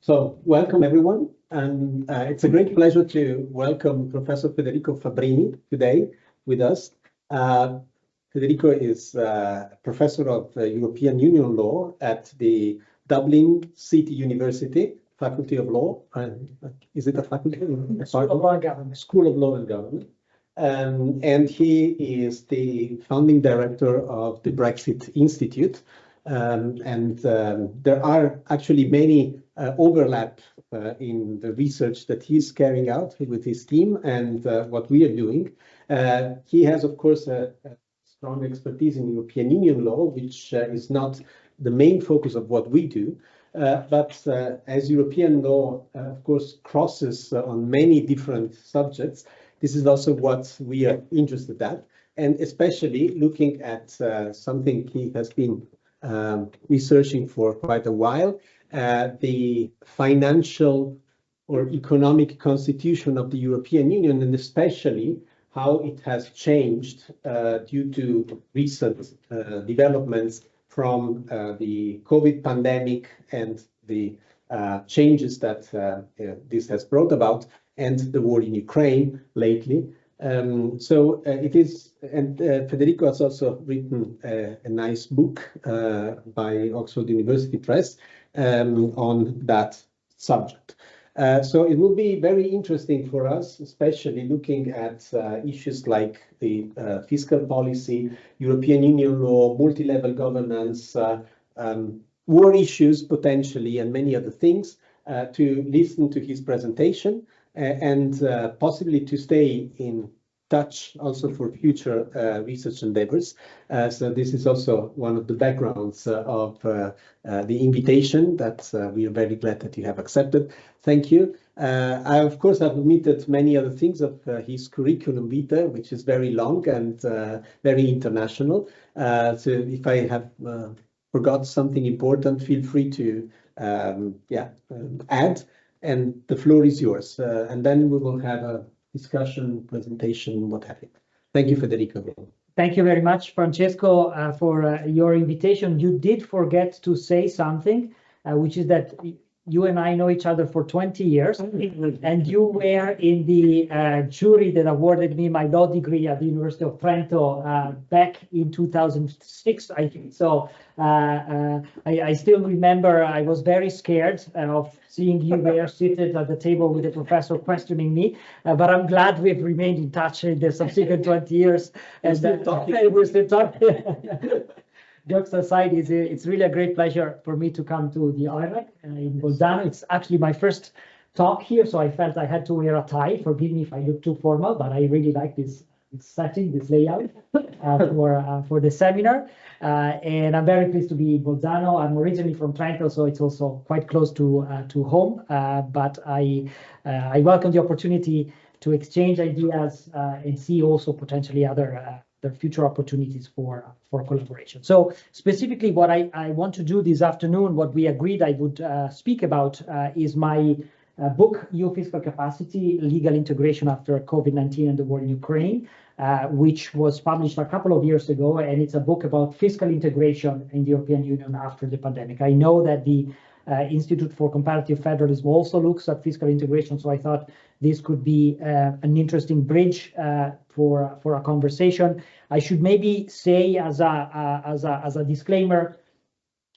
So welcome everyone, and it's a great pleasure to welcome Professor Federico Fabbrini today with us. Federico is Professor of European Union Law at the Dublin City University, Faculty of Law. Is it a faculty? School of Law and Government. School of Law and Government. And he is the founding director of the Brexit Institute. There are actually many overlap in the research that he's carrying out with his team and what we are doing. He has, of course, a strong expertise in European Union law, which is not the main focus of what we do. But as European law, of course, crosses on many different subjects, this is also what we are interested at, and especially looking at something he has been researching for quite a while, the financial or economic constitution of the European Union, and especially how it has changed due to recent developments from the COVID pandemic and the changes that this has brought about, and the war in Ukraine lately. It is, and Federico has also written a nice book by Oxford University Press on that subject. So it will be very interesting for us, especially looking at issues like the fiscal policy, European Union law, multi-level governance, war issues potentially, and many other things, to listen to his presentation and possibly to stay in touch also for future research endeavors. So this is also one of the backgrounds of the invitation that we are very glad that you have accepted. Thank you. I, of course, have omitted many other things of his curriculum vitae, which is very long and very international. So if I have forgot something important, feel free to add, and the floor is yours. And then we will have a discussion, presentation, what have you. Thank you, Federico. Thank you very much, Francesco, for your invitation. You did forget to say something, which is that you and I know each other for 20 years, and you were in the jury that awarded me my law degree at the University of Trento back in 2006, I think. So I still remember I was very scared of seeing you there seated at the table with the professor questioning me, but I'm glad we've remained in touch in the subsequent 20 years. And we're still talking. Jokes aside, it's really a great pleasure for me to come to the IREC in Bolzano. It's actually my first talk here, so I felt I had to wear a tie. Forgive me if I look too formal, but I really like this setting, this layout for the seminar. And I'm very pleased to be in Bolzano. I'm originally from Trento, so it's also quite close to home. But I welcome the opportunity to exchange ideas and see also potentially other future opportunities for collaboration. So specifically what I want to do this afternoon, what we agreed I would speak about is my book, EU Fiscal Capacity, Legal Integration After COVID-19 and the War in Ukraine, which was published a couple of years ago, and it's a book about fiscal integration in the European Union after the pandemic. I know that the Institute for Comparative Federalism also looks at fiscal integration, so I thought this could be an interesting bridge for a conversation. I should maybe say as a disclaimer,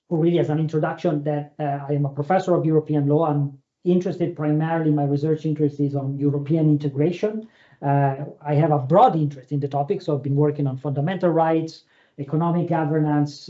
or really as an introduction, that I am a professor of European law. I'm interested primarily, my research interest is on European integration. I have a broad interest in the topic, so I've been working on fundamental rights, economic governance,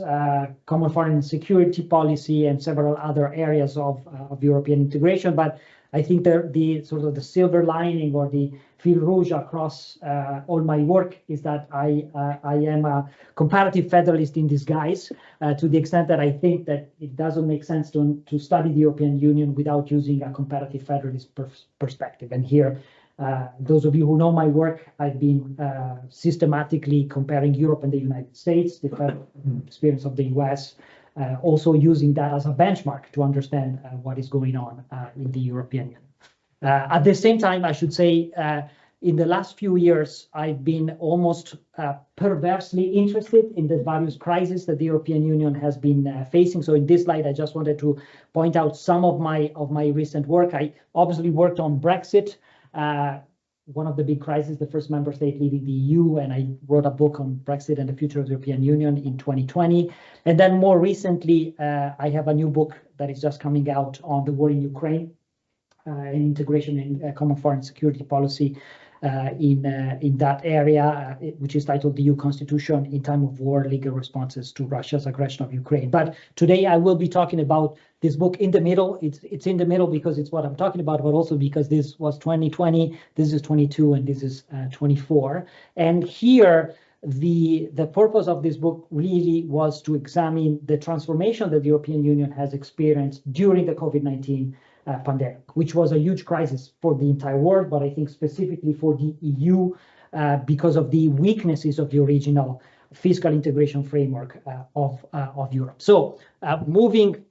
common foreign and security policy, and several other areas of European integration. But I think the sort of the silver lining or the fil rouge across all my work is that I am a comparative federalist in disguise, to the extent that I think that it doesn't make sense to study the European Union without using a comparative federalist perspective. And here, those of you who know my work, I've been systematically comparing Europe and the United States, the federal experience of the US, also using that as a benchmark to understand what is going on in the European Union. At the same time, I should say, in the last few years, I've been almost perversely interested in the various crises that the European Union has been facing. So in this slide, I just wanted to point out some of my recent work. I obviously worked on Brexit, one of the big crises, the first member state leaving the EU, and I wrote a book on Brexit and the future of the European Union in 2020. And then more recently, I have a new book that is just coming out on the war in Ukraine, and integration in common foreign security policy in that area, which is titled The EU Constitution in Time of War, Legal Responses to Russia's Aggression of Ukraine. But today I will be talking about this book in the middle. It's in the middle because it's what I'm talking about, but also because this was 2020, this is 22, and this is 24. And here, the purpose of this book really was to examine the transformation that the European Union has experienced during the COVID-19 pandemic, which was a huge crisis for the entire world, but I think specifically for the EU because of the weaknesses of the original fiscal integration framework of Europe. So moving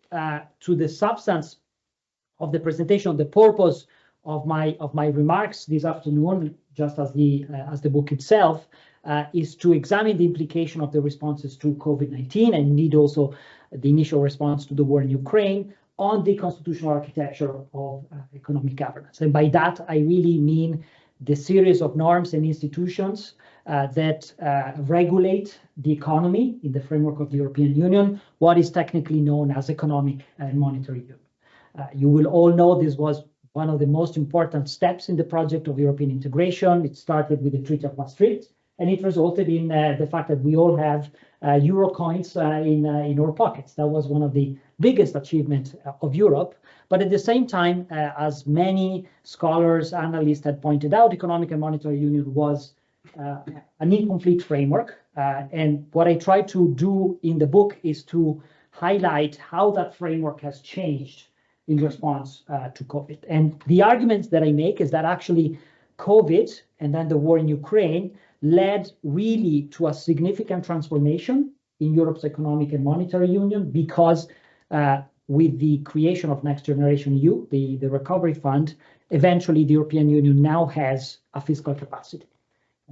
to the substance of the presentation, the purpose of my remarks this afternoon, just as the book itself, is to examine the implication of the responses to COVID-19 and indeed also the initial response to the war in Ukraine on the constitutional architecture of economic governance. And by that, I really mean the series of norms and institutions that regulate the economy in the framework of the European Union, what is technically known as economic and monetary union. You will all know this was one of the most important steps in the project of European integration. It started with the Treaty of Maastricht, and it resulted in the fact that we all have euro coins in our pockets. That was one of the biggest achievements of Europe. But at the same time, as many scholars, analysts had pointed out, economic and monetary union was an incomplete framework. And what I try to do in the book is to highlight how that framework has changed in response to COVID. And the arguments that I make is that actually COVID and then the war in Ukraine led really to a significant transformation in Europe's economic and monetary union because with the creation of Next Generation EU, the recovery fund, eventually the European Union now has a fiscal capacity.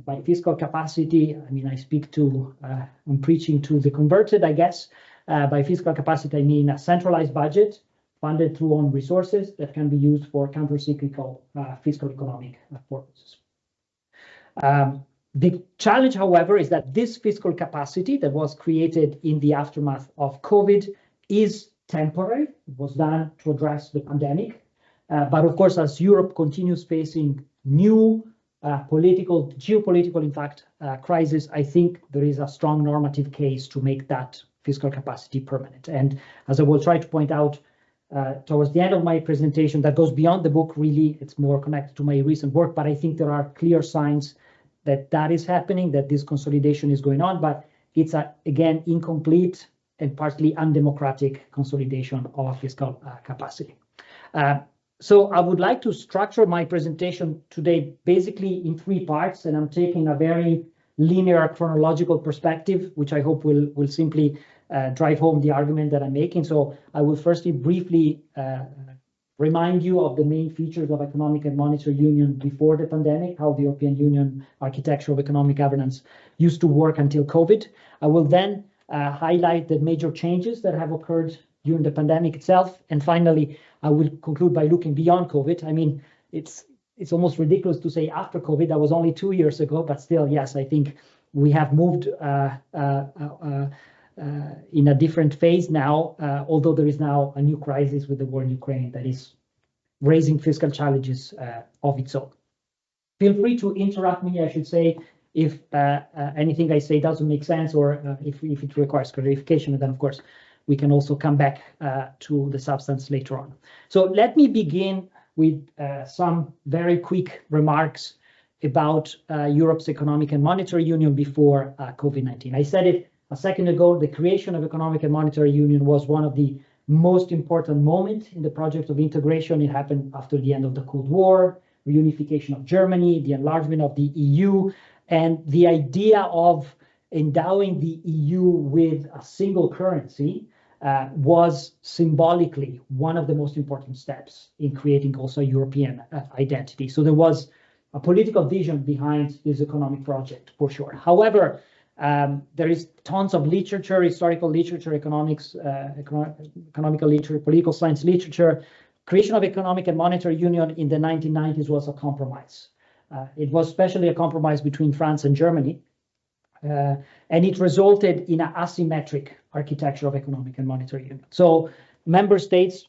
By fiscal capacity, I mean, I'm preaching to the converted, I guess. By fiscal capacity, I mean a centralized budget funded through own resources that can be used for counter-cyclical fiscal economic purposes. The challenge, however, is that this fiscal capacity that was created in the aftermath of COVID is temporary. It was done to address the pandemic. But of course, as Europe continues facing new geopolitical, in fact, crisis, I think there is a strong normative case to make that fiscal capacity permanent. And as I will try to point out towards the end of my presentation, that goes beyond the book, really, it's more connected to my recent work, but I think there are clear signs that is happening, that this consolidation is going on, but it's, again, incomplete and partly undemocratic consolidation of fiscal capacity. So I would like to structure my presentation today basically in three parts, and I'm taking a very linear chronological perspective, which I hope will simply drive home the argument that I'm making. So I will firstly briefly remind you of the main features of economic and monetary union before the pandemic, how the European Union architecture of economic governance used to work until COVID. I will then highlight the major changes that have occurred during the pandemic itself. And finally, I will conclude by looking beyond COVID. I mean, it's almost ridiculous to say after COVID. That was only 2 years ago, but still, yes, I think we have moved in a different phase now, although there is now a new crisis with the war in Ukraine that is raising fiscal challenges of its own. Feel free to interrupt me, I should say, if anything I say doesn't make sense or if it requires clarification, and then of course we can also come back to the substance later on. So let me begin with some very quick remarks about Europe's economic and monetary union before COVID-19. I said it a second ago, the creation of economic and monetary union was one of the most important moments in the project of integration. It happened after the end of the Cold War, reunification of Germany, the enlargement of the EU, and the idea of endowing the EU with a single currency was symbolically one of the most important steps in creating also a European identity. So there was a political vision behind this economic project, for sure. However, there is tons of literature, historical literature, economics, economical literature, political science literature. Creation of economic and monetary union in the 1990s was a compromise. It was especially a compromise between France and Germany, and it resulted in an asymmetric architecture of economic and monetary union. So member states,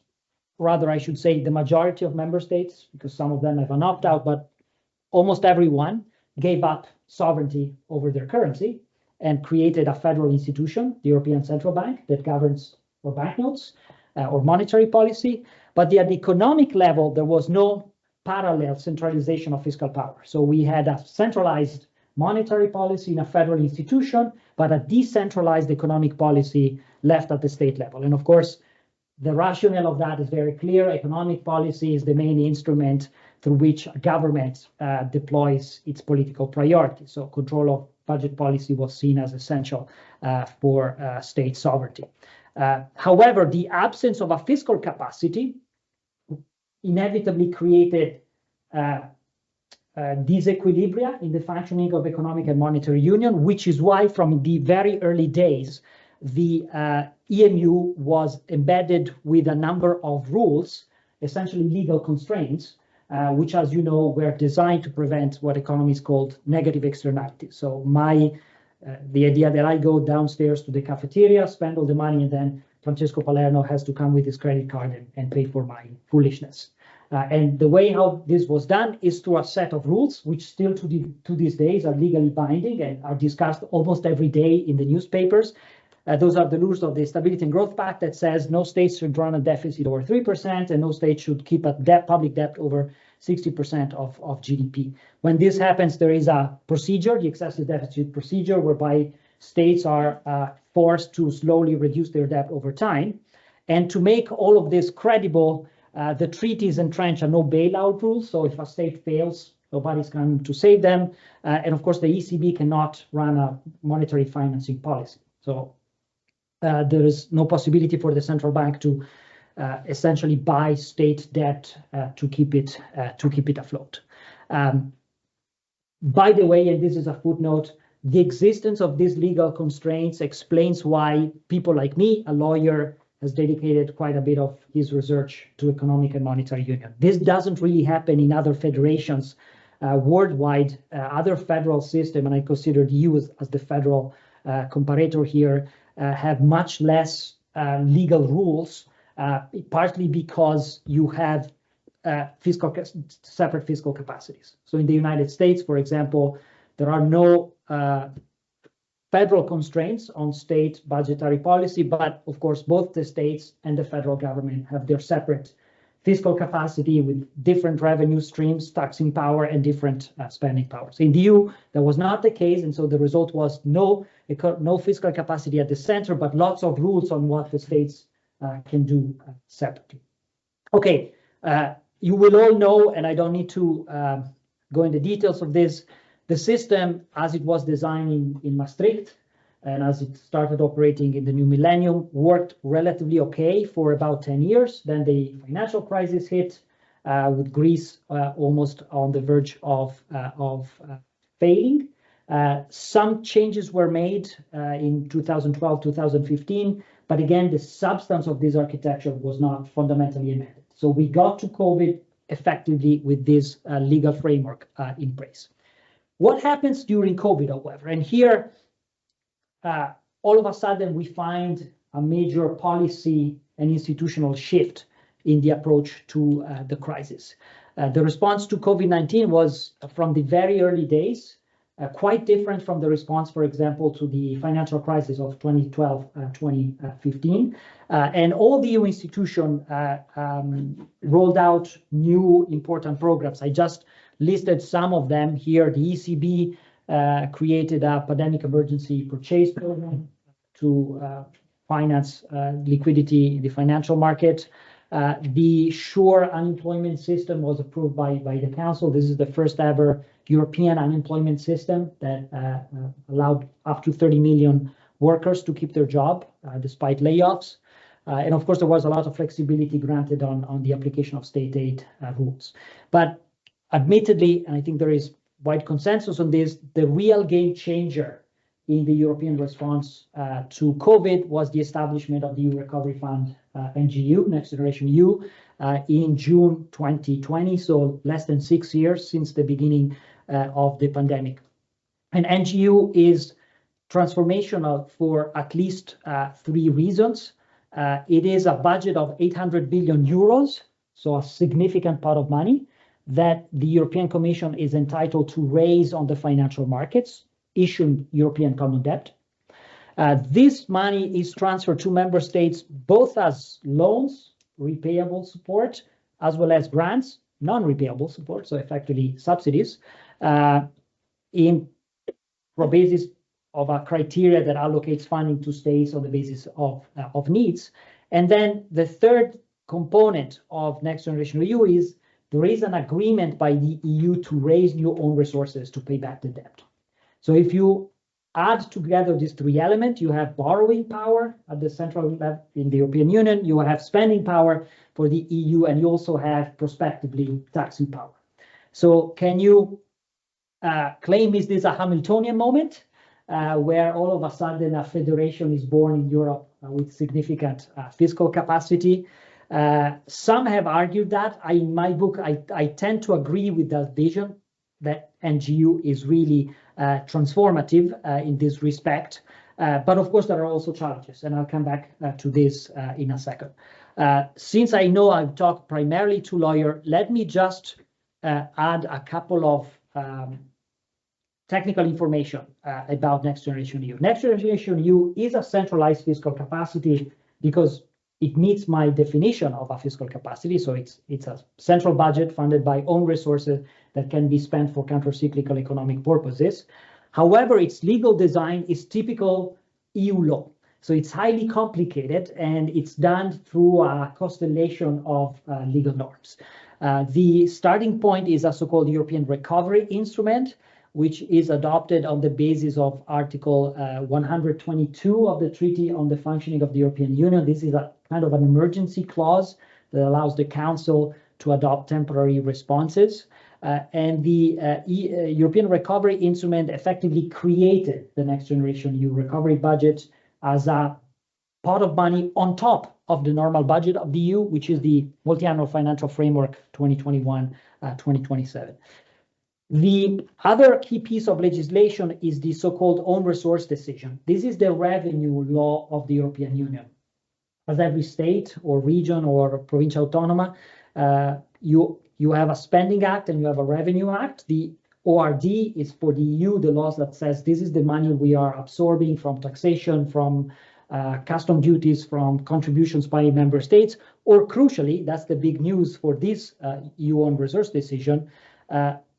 rather I should say the majority of member states, because some of them have an opt-out, but almost everyone gave up sovereignty over their currency and created a federal institution, the European Central Bank, that governs for banknotes or monetary policy. But at the economic level, there was no parallel centralization of fiscal power. So we had a centralized monetary policy in a federal institution, but a decentralized economic policy left at the state level. And of course, the rationale of that is very clear. Economic policy is the main instrument through which a government deploys its political priorities. So control of budget policy was seen as essential for state sovereignty. However, the absence of a fiscal capacity inevitably created disequilibria in the functioning of economic and monetary union, which is why from the very early days, the EMU was embedded with a number of rules, essentially legal constraints, which, as you know, were designed to prevent what economists called negative externalities. So the idea that I go downstairs to the cafeteria, spend all the money, and then Francesco Palermo has to come with his credit card and pay for my foolishness. And the way how this was done is through a set of rules, which still to these days are legally binding and are discussed almost every day in the newspapers. Those are the rules of the Stability and Growth Pact that says no state should run a deficit over 3% and no state should keep a public debt over 60% of GDP. When this happens, there is a procedure, the excessive deficit procedure, whereby states are forced to slowly reduce their debt over time. And to make all of this credible, the treaties entrench a no bailout rule. So if a state fails, nobody's coming to save them. And of course, the ECB cannot run a monetary financing policy. So there is no possibility for the central bank to essentially buy state debt to keep it afloat. By the way, and this is a footnote, the existence of these legal constraints explains why people like me, a lawyer, has dedicated quite a bit of his research to economic and monetary union. This doesn't really happen in other federations worldwide. Other federal system, and I consider the EU as the federal comparator here, have much less legal rules, partly because you have separate fiscal capacities. So in the United States, for example, there are no federal constraints on state budgetary policy, but of course, both the states and the federal government have their separate fiscal capacity with different revenue streams, taxing power, and different spending powers. In the EU, that was not the case, and so the result was no fiscal capacity at the center, but lots of rules on what the states can do separately. Okay, you will all know, and I don't need to go into details of this, the system as it was designed in Maastricht and as it started operating in the new millennium worked relatively okay for about 10 years. Then the financial crisis hit with Greece almost on the verge of failing. Some changes were made in 2012, 2015, but again, the substance of this architecture was not fundamentally amended. So we got to COVID effectively with this legal framework in place. What happens during COVID, however? And here, all of a sudden, we find a major policy and institutional shift in the approach to the crisis. The response to COVID-19 was, from the very early days, quite different from the response, for example, to the financial crisis of 2012, 2015. And all the EU institutions rolled out new important programs. I just listed some of them here. The ECB created a pandemic emergency purchase program to finance liquidity in the financial market. The SURE unemployment system was approved by the Council. This is the first ever European unemployment system that allowed up to 30 million workers to keep their job despite layoffs. And of course, there was a lot of flexibility granted on the application of state aid rules. But Admittedly, and I think there is wide consensus on this, the real game changer in the European response to COVID was the establishment of the EU Recovery Fund, NGEU, Next Generation EU, in June 2020, so less than 6 years since the beginning of the pandemic. And NGEU is transformational for at least 3 reasons. It is a budget of 800 billion euros, so a significant pot of money that the European Commission is entitled to raise on the financial markets, issuing European common debt. This money is transferred to member states both as loans, repayable support, as well as grants, non-repayable support, so effectively subsidies, in for basis of a criteria that allocates funding to states on the basis of needs. And then the third component of Next Generation EU is there is an agreement by the EU to raise new own resources to pay back the debt. So if you add together these 3 elements, you have borrowing power at the central level in the European Union, you have spending power for the EU, and you also have prospectively taxing power. So can you claim is this a Hamiltonian moment where all of a sudden a federation is born in Europe with significant fiscal capacity? Some have argued that. In my book, I tend to agree with that vision that NGEU is really transformative in this respect. But of course, there are also challenges, and I'll come back to this in a second. Since I know I've talked primarily to lawyers, let me just add a couple of technical information about Next Generation EU. Next Generation EU is a centralized fiscal capacity because it meets my definition of a fiscal capacity. So it's a central budget funded by own resources that can be spent for counter-cyclical economic purposes. However, its legal design is typical EU law. So it's highly complicated, and it's done through a constellation of legal norms. The starting point is a so-called European Recovery Instrument, which is adopted on the basis of Article 122 of the Treaty on the Functioning of the European Union. This is a kind of an emergency clause that allows the Council to adopt temporary responses. And the European Recovery Instrument effectively created the Next Generation EU recovery budget as a pot of money on top of the normal budget of the EU, which is the Multi-Annual Financial Framework 2021-2027. The other key piece of legislation is the so-called own resource decision. This is the revenue law of the European Union. As every state or region or provincial autonoma, you have a spending act and you have a revenue act. The ORD is for the EU, the laws that says this is the money we are absorbing from taxation, from custom duties, from contributions by member states, or crucially, that's the big news for this EU own resource decision,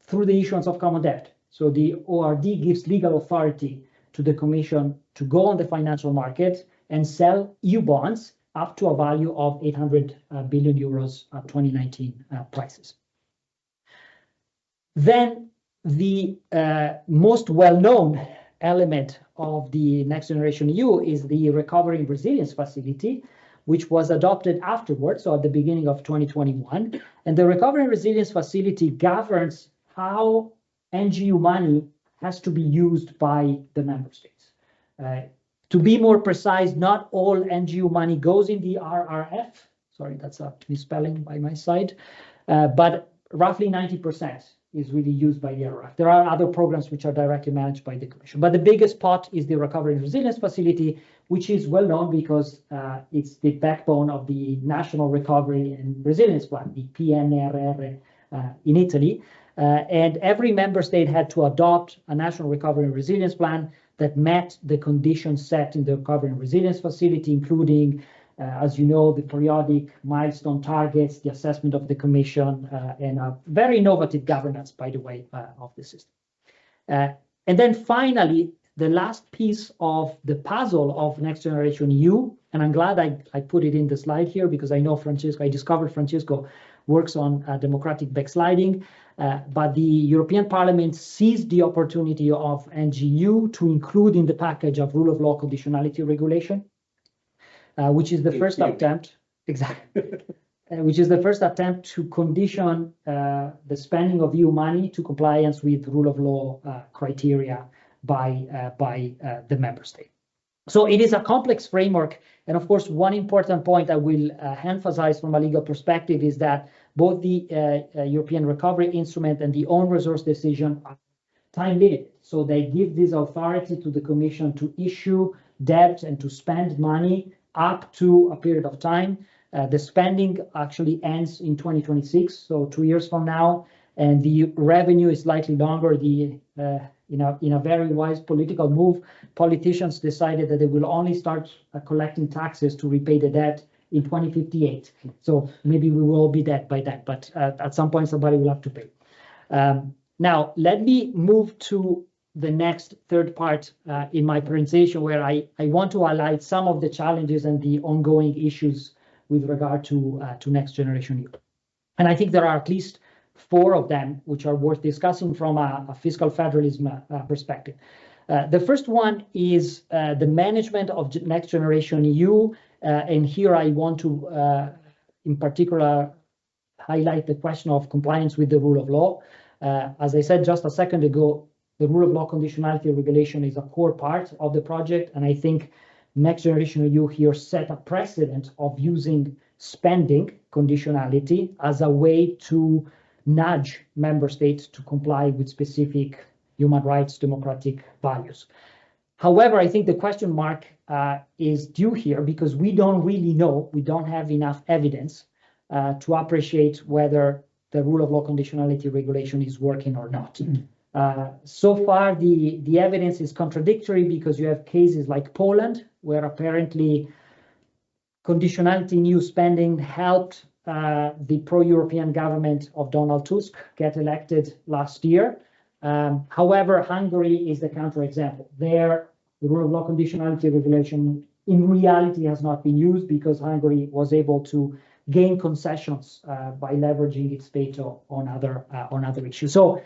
through the issuance of common debt. So the ORD gives legal authority to the Commission to go on the financial market and sell EU bonds up to a value of 800 billion euros at 2019 prices. Then the most well-known element of the Next Generation EU is the Recovery and Resilience Facility, which was adopted afterwards, so at the beginning of 2021. And the Recovery and Resilience Facility governs how NGEU money has to be used by the member states. To be more precise, not all NGEU money goes in the RRF. Sorry, that's a misspelling by my side. But roughly 90% is really used by the RRF. There are other programs which are directly managed by the Commission. But the biggest pot is the Recovery and Resilience Facility, which is well known because it's the backbone of the National Recovery and Resilience Plan, the PNRR in Italy. And every member state had to adopt a National Recovery and Resilience Plan that met the conditions set in the Recovery and Resilience Facility, including, as you know, the periodic milestone targets, the assessment of the Commission, and a very innovative governance, by the way, of the system. And then finally, the last piece of the puzzle of Next Generation EU, and I'm glad I put it in the slide here because I know Francesco, I discovered Francesco works on democratic backsliding, but the European Parliament seized the opportunity of NGEU to include in the package of rule of law conditionality regulation, which is the first attempt, exactly, which is the first attempt to condition the spending of EU money to compliance with rule of law criteria by the member state. So it is a complex framework. And of course, one important point I will emphasize from a legal perspective is that both the European Recovery Instrument and the own resource decision are time limited. So they give this authority to the Commission to issue debt and to spend money up to a period of time. The spending actually ends in 2026, so 2 years from now, and the revenue is slightly longer. In a very wise political move, politicians decided that they will only start collecting taxes to repay the debt in 2058. So maybe we will all be dead by then, but at some point somebody will have to pay. Now, let me move to the next third part in my presentation, where I want to highlight some of the challenges and the ongoing issues with regard to Next Generation EU. And I think there are at least 4 of them which are worth discussing from a fiscal federalism perspective. The first one is the management of Next Generation EU, and here I want to, in particular, highlight the question of compliance with the rule of law. As I said just a second ago, the rule of law conditionality regulation is a core part of the project, and I think Next Generation EU here set a precedent of using spending conditionality as a way to nudge member states to comply with specific human rights, democratic values. However, I think the question mark is due here because we don't really know, we don't have enough evidence to appreciate whether the rule of law conditionality regulation is working or not. So far, the evidence is contradictory because you have cases like Poland, where apparently conditionality in EU spending helped the pro-European government of Donald Tusk get elected last year. However, Hungary is the counterexample. There, the rule of law conditionality regulation in reality has not been used because Hungary was able to gain concessions by leveraging its veto on other issues. So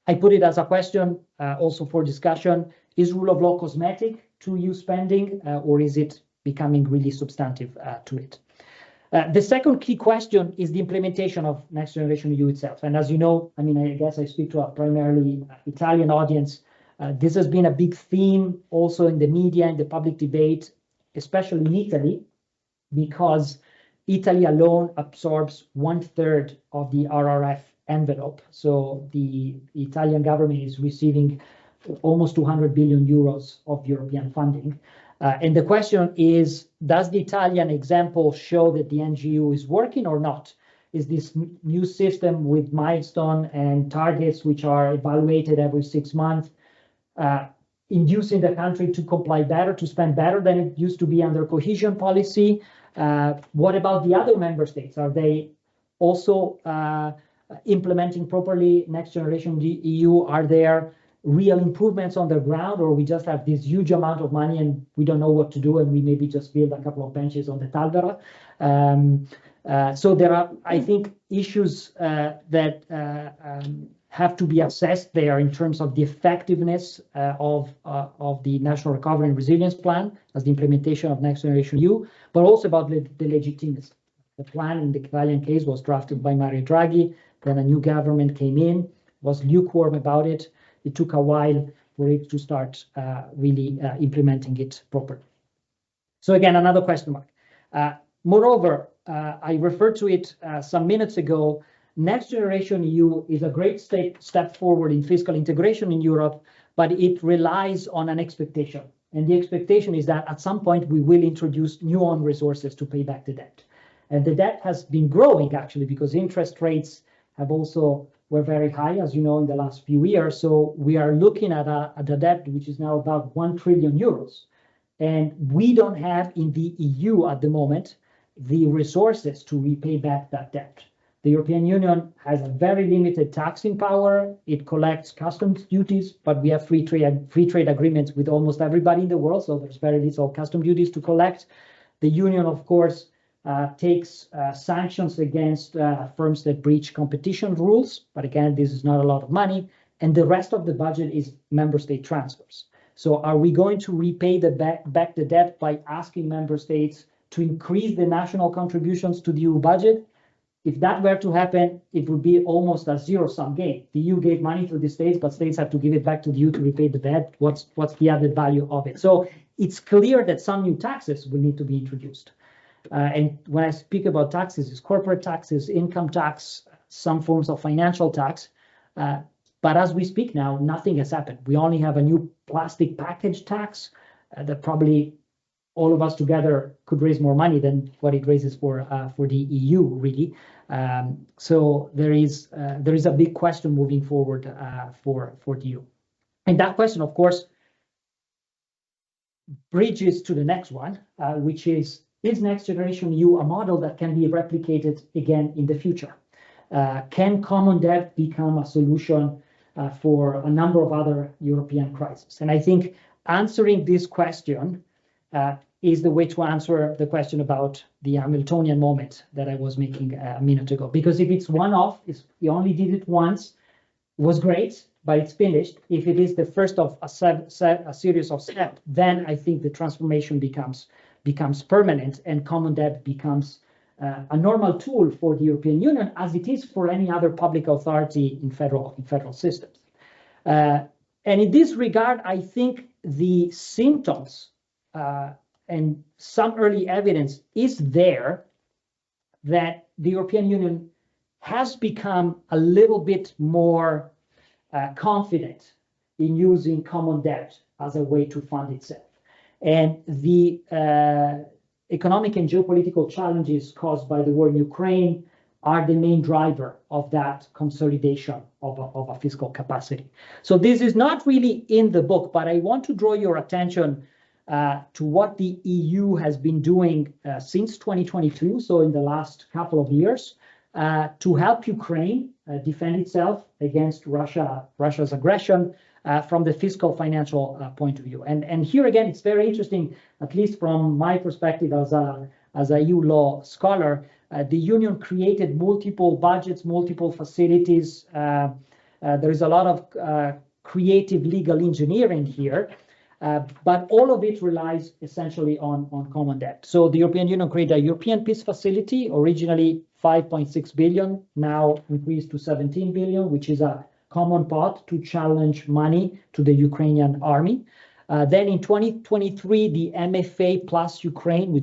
I put it as a question also for discussion. Is rule of law cosmetic to EU spending or is it becoming really substantive to it? The second key question is the implementation of Next Generation EU itself. And as you know, I mean, I guess I speak to a primarily Italian audience. This has been a big theme also in the media and the public debate, especially in Italy, because Italy alone absorbs 1/3 of the RRF envelope. So the Italian government is receiving almost 200 billion euros of European funding. And the question is, does the Italian example show that the NGEU is working or not? Is this new system with milestone and targets which are evaluated every 6 months, inducing the country to comply better, to spend better than it used to be under cohesion policy? What about the other member states? Are they also implementing properly Next Generation EU? Are there real improvements on the ground, or we just have this huge amount of money and we don't know what to do and we maybe just build a couple of benches on the thatthe? So there are, I think, issues that have to be assessed there in terms of the effectiveness of the National Recovery and Resilience Plan as the implementation of Next Generation EU, but also about the legitimacy. The plan in the Italian case was drafted by Mario Draghi, then a new government came in, was lukewarm about it. It took a while for it to start really implementing it properly. So again, another question mark. Moreover, I referred to it some minutes ago. Next Generation EU is a great step forward in fiscal integration in Europe, but it relies on an expectation. And the expectation is that at some point we will introduce new own resources to pay back the debt. And the debt has been growing actually because interest rates have also were very high, as you know, in the last few years. So we are looking at a debt which is now about 1 trillion euros. And we don't have in the EU at the moment the resources to repay back that debt. The European Union has a very limited taxing power. It collects customs duties, but we have free trade agreements with almost everybody in the world, so there's very little custom duties to collect. The Union, of course, takes sanctions against firms that breach competition rules, but again, this is not a lot of money. And the rest of the budget is member state transfers. So are we going to repay back the debt by asking member states to increase the national contributions to the EU budget? if that were to happen, it would be almost a zero-sum game. The EU gave money to the states, but states have to give it back to the EU to repay the debt. What's the added value of it? So it's clear that some new taxes will need to be introduced. And when I speak about taxes, it's corporate taxes, income tax, some forms of financial tax. But as we speak now, nothing has happened. We only have a new plastic package tax that probably all of us together could raise more money than what it raises for the EU, really. So there is a big question moving forward for the EU. And that question, of course, bridges to the next one, which is Next Generation EU a model that can be replicated again in the future? Can common debt become a solution for a number of other European crises? And I think answering this question is the way to answer the question about the Hamiltonian moment that I was making a minute ago. Because if it's one-off, you only did it once, was great, but it's finished. If it is the first of a series of steps, then I think the transformation becomes permanent, and common debt becomes a normal tool for the European Union, as it is for any other public authority in federal systems. And in this regard, I think the symptoms and some early evidence is there that the European Union has become a little bit more confident in using common debt as a way to fund itself. And the economic and geopolitical challenges caused by the war in Ukraine are the main driver of that consolidation of a fiscal capacity. So this is not really in the book, but I want to draw your attention to what the EU has been doing since 2022, so in the last couple of years, to help Ukraine defend itself against Russia's aggression from the fiscal financial point of view. And here again, it's very interesting, at least from my perspective as a EU law scholar. The Union created multiple budgets, multiple facilities. There is a lot of creative legal engineering here. But all of it relies essentially on common debt. So the European Union created a European Peace Facility, originally 5.6 billion, now increased to 17 billion, which is a common pot to challenge money to the Ukrainian army. Then in 2023, the MFA plus Ukraine,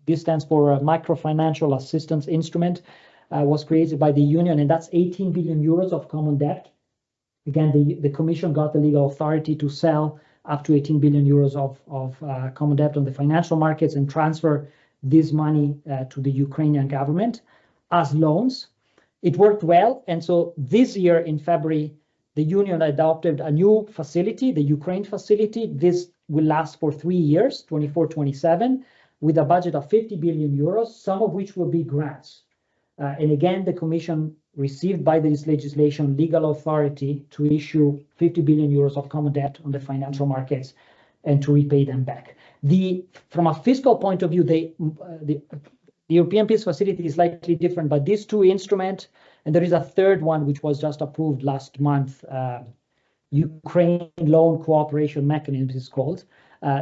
this stands for a microfinancial assistance instrument, was created by the Union, and that's 18 billion euros of common debt. Again, the Commission got the legal authority to sell up to 18 billion euros of common debt on the financial markets and transfer this money to the Ukrainian government as loans. It worked well, and so this year in February, the Union adopted a new facility, the Ukraine facility. This will last for 3 years, 24-27, with a budget of 50 billion euros, some of which will be grants. And again, the Commission received by this legislation legal authority to issue 50 billion euros of common debt on the financial markets and to repay them back. From a fiscal point of view, the European Peace Facility is slightly different, but these two instruments, and there is a third one which was just approved last month, Ukraine Loan Cooperation Mechanism is called.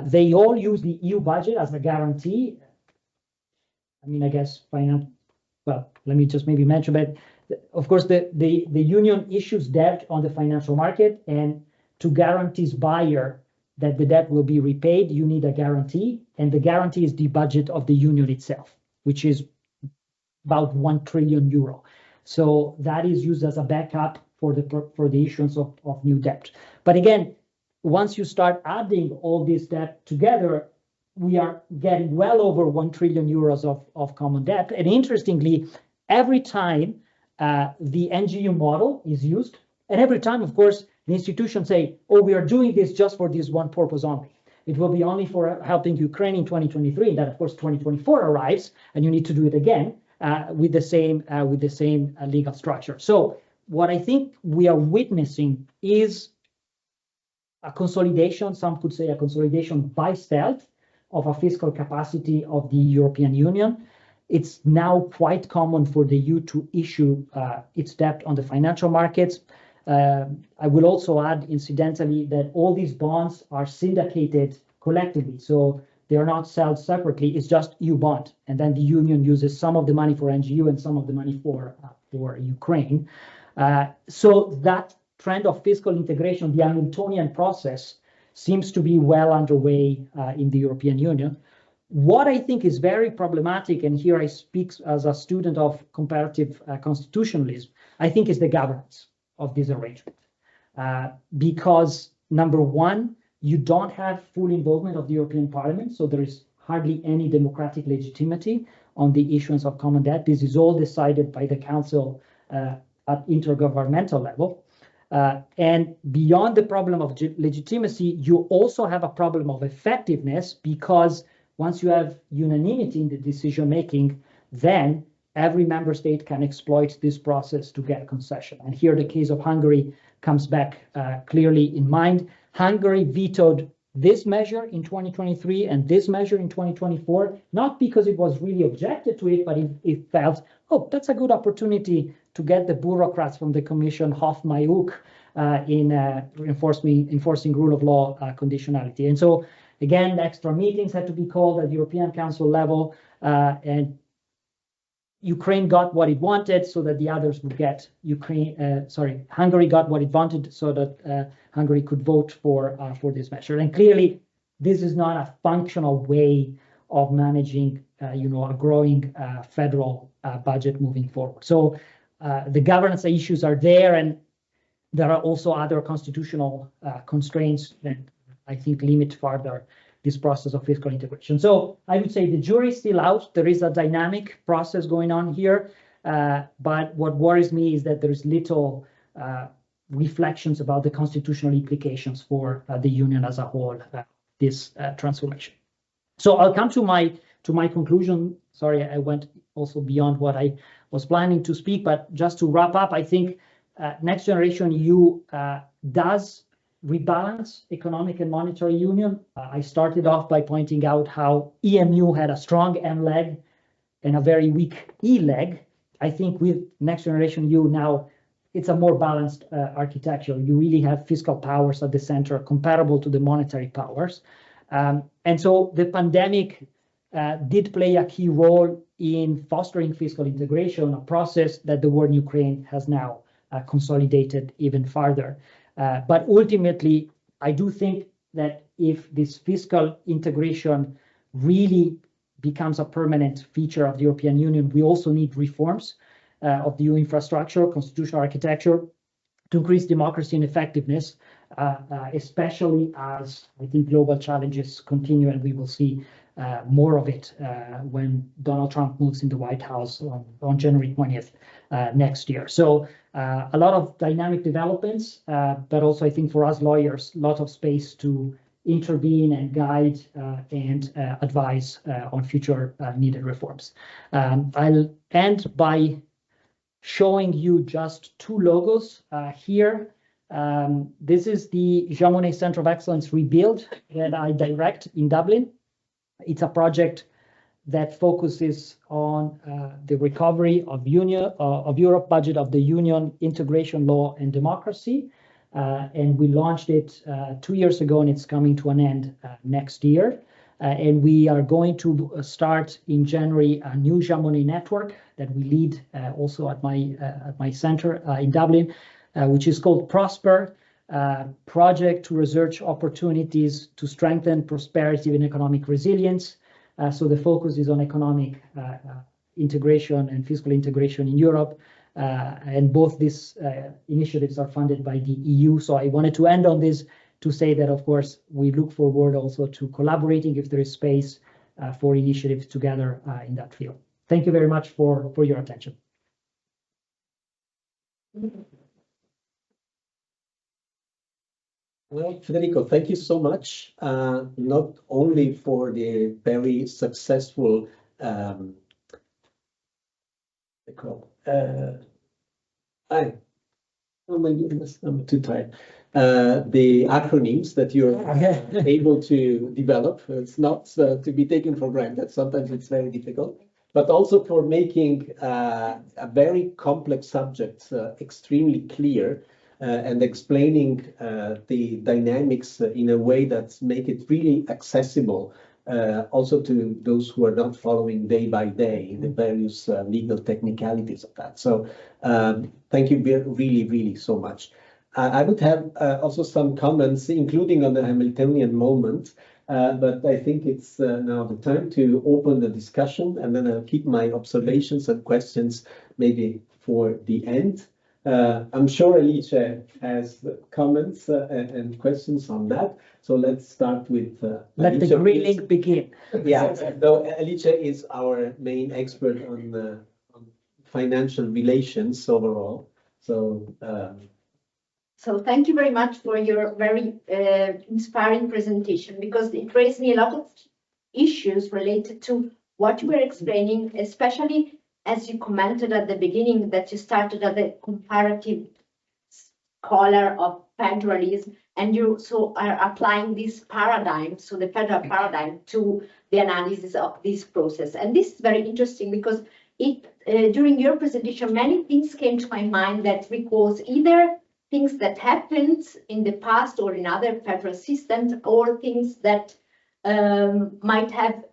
They all use the EU budget as a guarantee. I mean, I guess well, let me just maybe mention that, of course, the Union issues debt on the financial market, and to guarantee buyer that the debt will be repaid, you need a guarantee, and the guarantee is the budget of the Union itself, which is about 1 trillion euro. So that is used as a backup for the issuance of new debt. But again, once you start adding all this debt together, we are getting well over 1 trillion euros of common debt. And interestingly, every time the NGEU model is used, and every time, of course, the institutions say, oh, we are doing this just for this one purpose only. It will be only for helping Ukraine in 2023. And then, of course, 2024 arrives, and you need to do it again with the same legal structure. So what I think we are witnessing is a consolidation, some could say a consolidation by stealth, of a fiscal capacity of the European Union. It's now quite common for the EU to issue its debt on the financial markets. I will also add, incidentally, that all these bonds are syndicated collectively. So They are not sold separately. It's just EU bond, and then the union uses some of the money for NGEU and some of the money for Ukraine. So that trend of fiscal integration, the Hamiltonian process, seems to be well underway in the European Union. What I think is very problematic, and here I speak as a student of comparative constitutionalism, I think is the governance of this arrangement. Because number one, you don't have full involvement of the European Parliament, so there is hardly any democratic legitimacy on the issuance of common debt. This is all decided by the Council at intergovernmental level. And beyond the problem of legitimacy, you also have a problem of effectiveness, because once you have unanimity in the decision-making, then every member state can exploit this process to get concession. And here the case of Hungary comes back clearly in mind. Hungary vetoed this measure in 2023 and this measure in 2024, not because it was really objected to it, but it felt, oh, that's a good opportunity to get the bureaucrats from the Commission off my hook in enforcing rule of law conditionality. And so, again, extra meetings had to be called at the European Council level, and Ukraine got what it wanted so that the others would get Hungary got what it wanted so that Hungary could vote for this measure. And clearly, this is not a functional way of managing, a growing federal budget moving forward. So the governance issues are there, and there are also other constitutional constraints that I think limit further this process of fiscal integration. So I would say the jury is still out. There is a dynamic process going on here, but what worries me is that there is little reflections about the constitutional implications for the union as a whole, this transformation. So I'll come to my conclusion. Sorry, I went also beyond what I was planning to speak, but just to wrap up, I think Next Generation EU does rebalance economic and monetary union. I started off by pointing out how EMU had a strong M leg and a very weak E leg. I think with Next Generation EU now, it's a more balanced architecture. You really have fiscal powers at the center comparable to the monetary powers. And so the pandemic did play a key role in fostering fiscal integration, a process that the war in Ukraine has now consolidated even further. But ultimately, I do think that if this fiscal integration really becomes a permanent feature of the European Union, we also need reforms of the EU infrastructure, constitutional architecture, to increase democracy and effectiveness, especially as I think global challenges continue, and we will see more of it when Donald Trump moves in the White House on January 20th next year. So a lot of dynamic developments, but also I think for us lawyers, a lot of space to intervene and guide and advise on future needed reforms. I'll end by showing you just two logos here. This is the Jean Monnet Center of Excellence Rebuild that I direct in Dublin. It's a project that focuses on the recovery of Europe budget of the Union, integration, law, and democracy. And we launched it 2 years ago, and it's coming to an end next year. And we are going to start in January a new Jean Monnet network that we lead also at my center in Dublin, which is called Prosper, Project to Research Opportunities to Strengthen Prosperity and Economic Resilience. So the focus is on economic integration and fiscal integration in Europe. And both these initiatives are funded by the EU. So I wanted to end on this to say that, of course, we look forward also to collaborating if there is space for initiatives together in that field. Thank you very much for your attention. Well, Federico, thank you so much, not only for the very successful oh my goodness, I'm too tired. The acronyms that you're able to develop. It's not to be taken for granted. Sometimes it's very difficult, but also for making a very complex subject extremely clear and explaining the dynamics in a way that make it really accessible also to those who are not following day by day the various legal technicalities of that. So thank you really, really so much. I would have also some comments, including on the Hamiltonian moment, but I think it's now the time to open the discussion, and then I'll keep my observations and questions maybe for the end. I'm sure Alice has comments and questions on that. So let's start with let Alice, the grilling begin. Yeah, so Alice is our main expert on financial relations overall. So So thank you very much for your very inspiring presentation, because it raised me a lot of issues related to what you were explaining, especially as you commented at the beginning that you started as a comparative scholar of federalism, and you so are applying this paradigm, so the federal paradigm, to the analysis of this process. And this is very interesting because it during your presentation, many things came to my mind that recalls either things that happened in the past or in other federal systems, or things that might have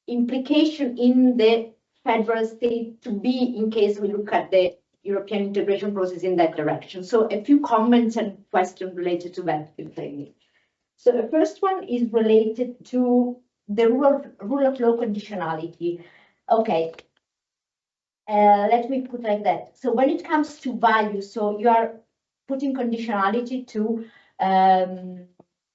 implication in the federal state to be, in case we look at the European integration process in that direction. So a few comments and questions related to that, if I may. So the first one is related to the rule of law conditionality. Okay, let me put like that. So when it comes to value, so you are putting conditionality to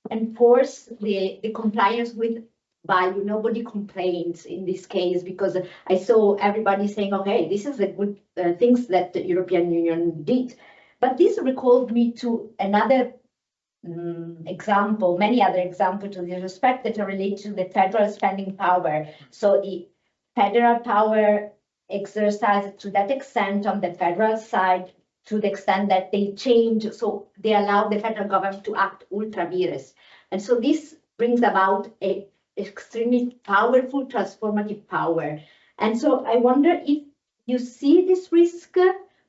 enforce the compliance with value. Nobody complains in this case, because I saw everybody saying, okay, this is the good things that the European Union did. But this recalled me to another example, many other examples to this respect that are related to the federal spending power. So the federal power exercised to that extent on the federal side, to the extent that they change, so they allow the federal government to act ultra vires. And so this brings about a extremely powerful transformative power. And so I wonder if you see this risk.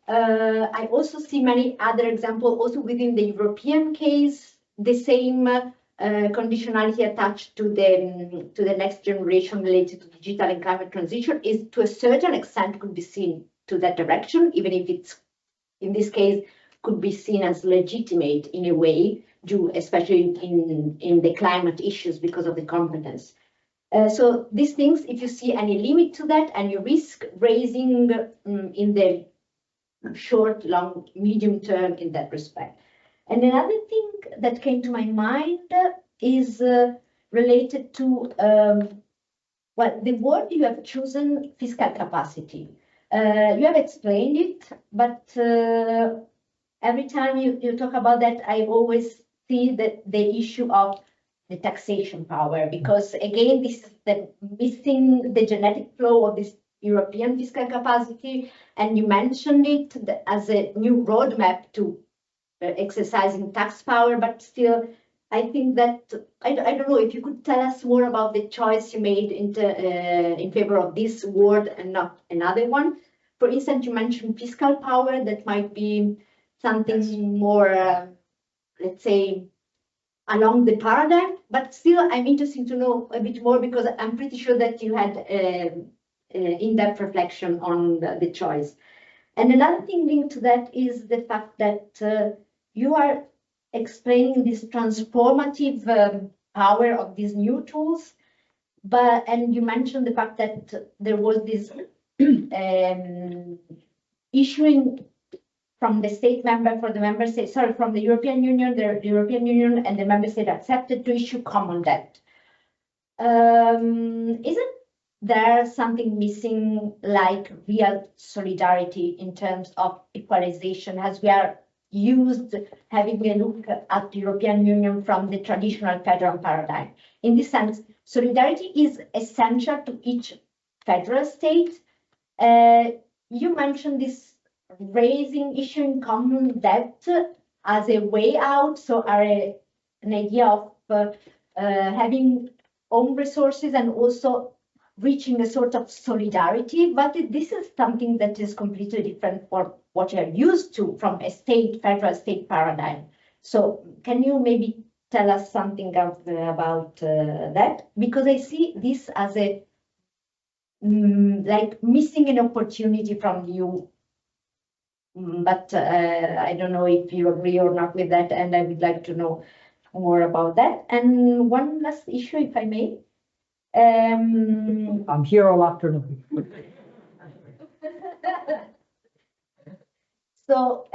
I also see many other examples, also within the European case, the same conditionality attached to the next generation related to digital and climate transition is to a certain extent could be seen to that direction, even if it's, in this case, could be seen as legitimate in a way, due especially in the climate issues because of the competence. So these things, if you see any limit to that, and you risk raising in the short, long, medium term in that respect. And another thing that came to my mind is related to, well, the word you have chosen, fiscal capacity. You have explained it, but every time you talk about that, I always see the issue of the taxation power, because again, this is the missing the genetic flow of this European fiscal capacity, and you mentioned it as a new roadmap to exercising tax power, but still, I think that, I don't know if you could tell us more about the choice you made in favor of this word and not another one. For instance, you mentioned fiscal power, that might be something more, let's say, along the paradigm, but still I'm interested to know a bit more, because I'm pretty sure that you had in-depth reflection on the choice. And another thing linked to that is the fact that you are explaining this transformative power of these new tools, and you mentioned the fact that there was this issuing from the state member for the member state, sorry, from the European Union, the European Union and the member state accepted to issue common debt. Isn't there something missing, like real solidarity in terms of equalization, as we are used having a look at the European Union from the traditional federal paradigm? In this sense, solidarity is essential to each federal state. You mentioned this issuing common debt as a way out, so an idea of having own resources and also reaching a sort of solidarity, but this is something that is completely different from what you're used to from a federal state paradigm. So can you maybe tell us something about that? Because I see this as a like missing an opportunity from you. But I don't know if you agree or not with that, and I would like to know more about that. And one last issue, if I may. I'm here all afternoon. So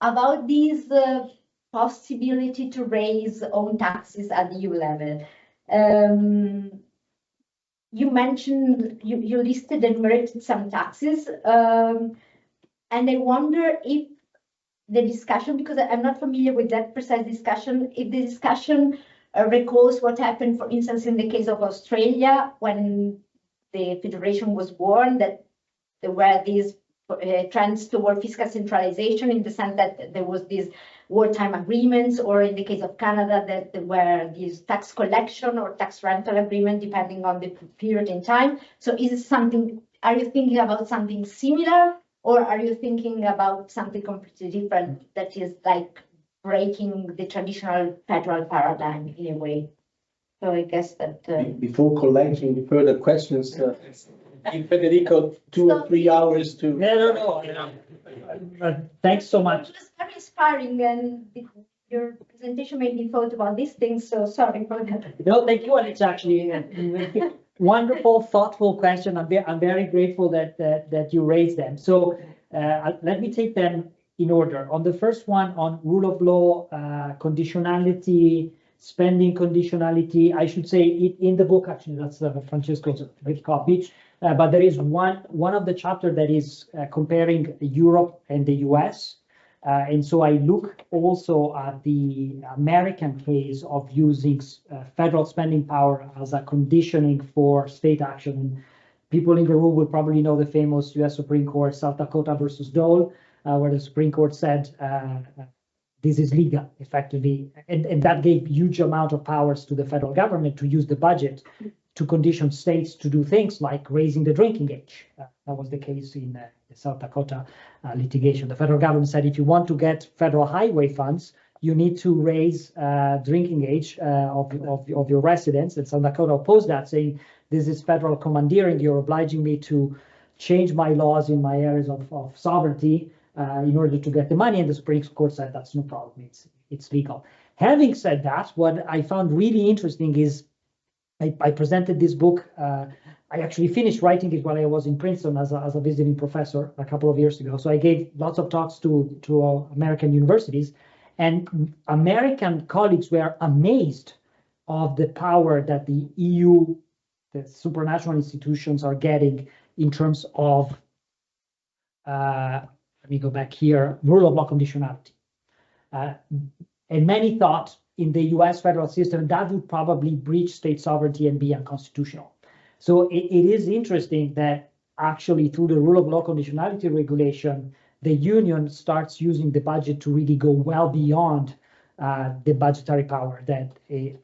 about this possibility to raise own taxes at EU level, you mentioned, you listed and enumerated some taxes, and I wonder if the discussion, because I'm not familiar with that precise discussion, if the discussion recalls what happened, for instance, in the case of Australia, when the federation was born, that there were these trends toward fiscal centralization, in the sense that there was these wartime agreements, or in the case of Canada, that there were these tax collection or tax rental agreement, depending on the period in time. So is it something, are you thinking about something similar, or are you thinking about something completely different that is like breaking the traditional federal paradigm in a way? So I guess that... Before collecting further questions, give Federico 2 or 3 hours to... No. Thanks so much. It was very inspiring, and your presentation made me thought about these things, so sorry for that. No, thank you, and it's actually a wonderful, thoughtful question. I'm very grateful that you raised them. So let me take them in order. On the first one, on rule of law, conditionality, spending conditionality, I should say in the book, actually, that's Francesco's great copy, but there is one of the chapter that is comparing Europe and the US. And so I look also at the American case of using federal spending power as a conditioning for state action. People in the room will probably know the famous US Supreme Court, South Dakota versus Dole, where the Supreme Court said this is legal, effectively. And that gave huge amount of powers to the federal government to use the budget to condition states to do things like raising the drinking age. That was the case in the South Dakota litigation. The federal government said, if you want to get federal highway funds, you need to raise drinking age of your residents. And South Dakota opposed that, saying, this is federal commandeering. You're obliging me to change my laws in my areas of sovereignty in order to get the money. And the Supreme Court said, that's no problem. It's legal. Having said that, what I found really interesting is I presented this book. I actually finished writing it while I was in Princeton as a visiting professor a couple of years ago. So I gave lots of talks to American universities, and American colleagues were amazed of the power that the EU, the supranational institutions, are getting in terms of, let me go back here, rule of law conditionality. And many thought in the US federal system that would probably breach state sovereignty and be unconstitutional. So it is interesting that actually through the rule of law conditionality regulation, the union starts using the budget to really go well beyond the budgetary power that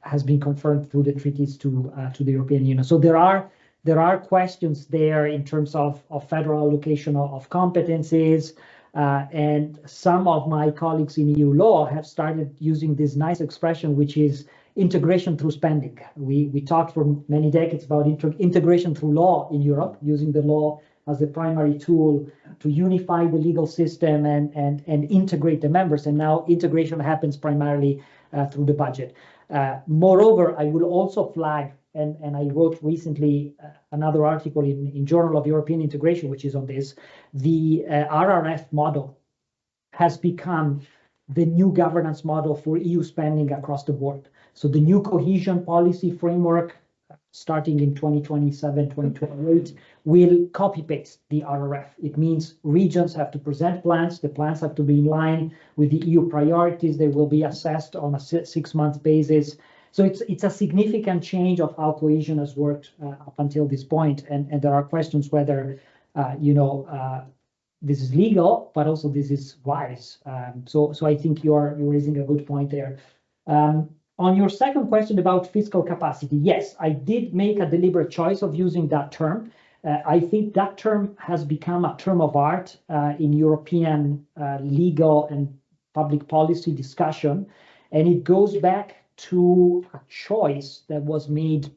has been confirmed through the treaties to the European Union. So there are questions there in terms of federal allocation of competencies, and some of my colleagues in EU law have started using this nice expression, which is integration through spending. We talked for many decades about integration through law in Europe, using the law as the primary tool to unify the legal system and integrate the members. And now integration happens primarily through the budget. Moreover, I will also flag, and I wrote recently another article in Journal of European Integration, which is on this, the RRF model has become the new governance model for EU spending across the board. So the new cohesion policy framework, starting in 2027, 2028, will copy-paste the RRF. It means regions have to present plans. The plans have to be in line with the EU priorities. They will be assessed on a 6-month basis. So it's a significant change of how cohesion has worked up until this point. And there are questions whether, this is legal, but also this is wise. So I think you're raising a good point there. On your second question about fiscal capacity, yes, I did make a deliberate choice of using that term. I think that term has become a term of art in European legal and public policy discussion. And it goes back to a choice that was made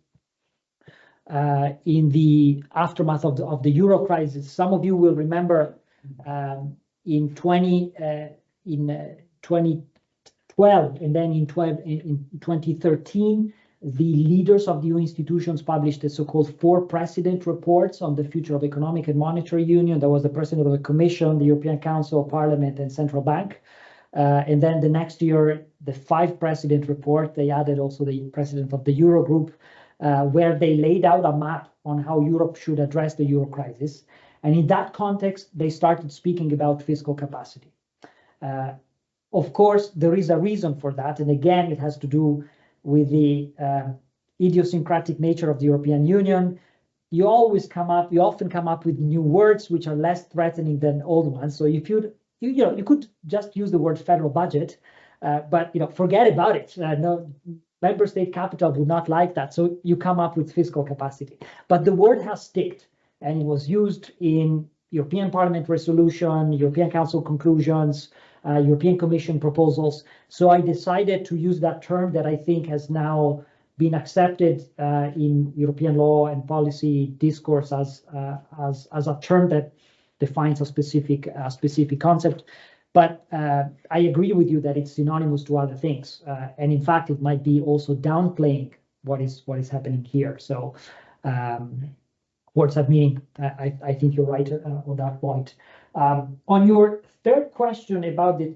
in the aftermath of the euro crisis. Some of you will remember in 2012 and then in 2013, the leaders of the EU institutions published the so-called 4 President reports on the future of economic and monetary union. There was the President of the Commission, the European Council, Parliament, and Central Bank. And then the next year, the 5 President report, they added also the President of the Eurogroup, where they laid out a map on how Europe should address the euro crisis. And in that context, they started speaking about fiscal capacity. Of course, there is a reason for that. And again, it has to do with the idiosyncratic nature of the European Union. You often come up with new words which are less threatening than old ones. So if you could just use the word federal budget, but forget about it. No, member state capital would not like that. So you come up with fiscal capacity. But the word has sticked, and it was used in European Parliament resolution, European Council conclusions, European Commission proposals. So I decided to use that term that I think has now been accepted in European law and policy discourse as a term that defines a specific concept. But I agree with you that it's synonymous to other things, and in fact, it might be also downplaying what is happening here. So words have meaning. I think you're right on that point. On your third question about the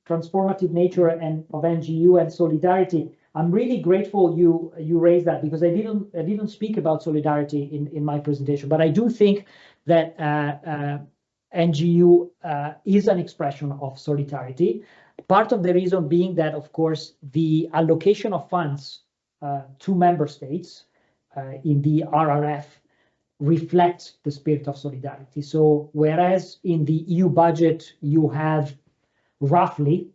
transformative nature of NGEU and solidarity, I'm really grateful you raised that, because I didn't speak about solidarity in my presentation, but I do think that NGEU is an expression of solidarity. Part of the reason being that, of course, the allocation of funds to member states in the RRF reflects the spirit of solidarity. So whereas in the EU budget, you have roughly,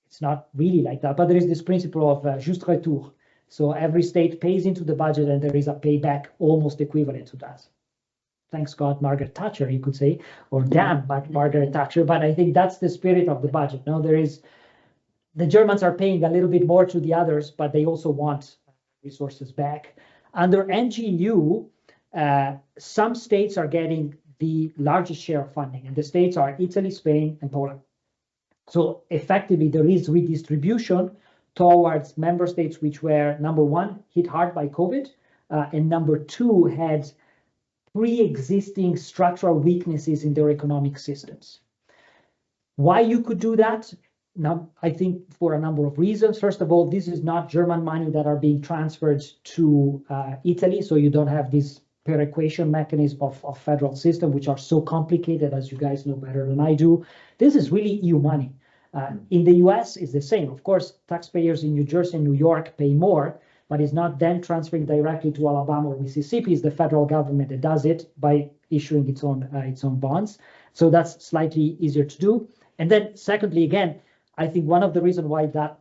it's not really like that, but there is this principle of juste retour. So every state pays into the budget and there is a payback almost equivalent to that. Thanks God, Margaret Thatcher, you could say, or damn Margaret Thatcher, but I think that's the spirit of the budget. No, the Germans are paying a little bit more to the others, but they also want resources back. Under NGEU, some states are getting the largest share of funding, and the states are Italy, Spain, and Poland. So effectively, there is redistribution towards member states which were, number one, hit hard by COVID, and number two, had pre-existing structural weaknesses in their economic systems. Why you could do that? Now, I think for a number of reasons. First of all, this is not German money that are being transferred to Italy, so you don't have this perequation mechanism of federal system, which are so complicated, as you guys know better than I do. This is really EU money. In the US, it's the same. Of course, taxpayers in New Jersey and New York pay more, but it's not then transferring directly to Alabama or Mississippi. It's the federal government that does it by issuing its own bonds. So that's slightly easier to do. And then secondly, again, I think one of the reasons why that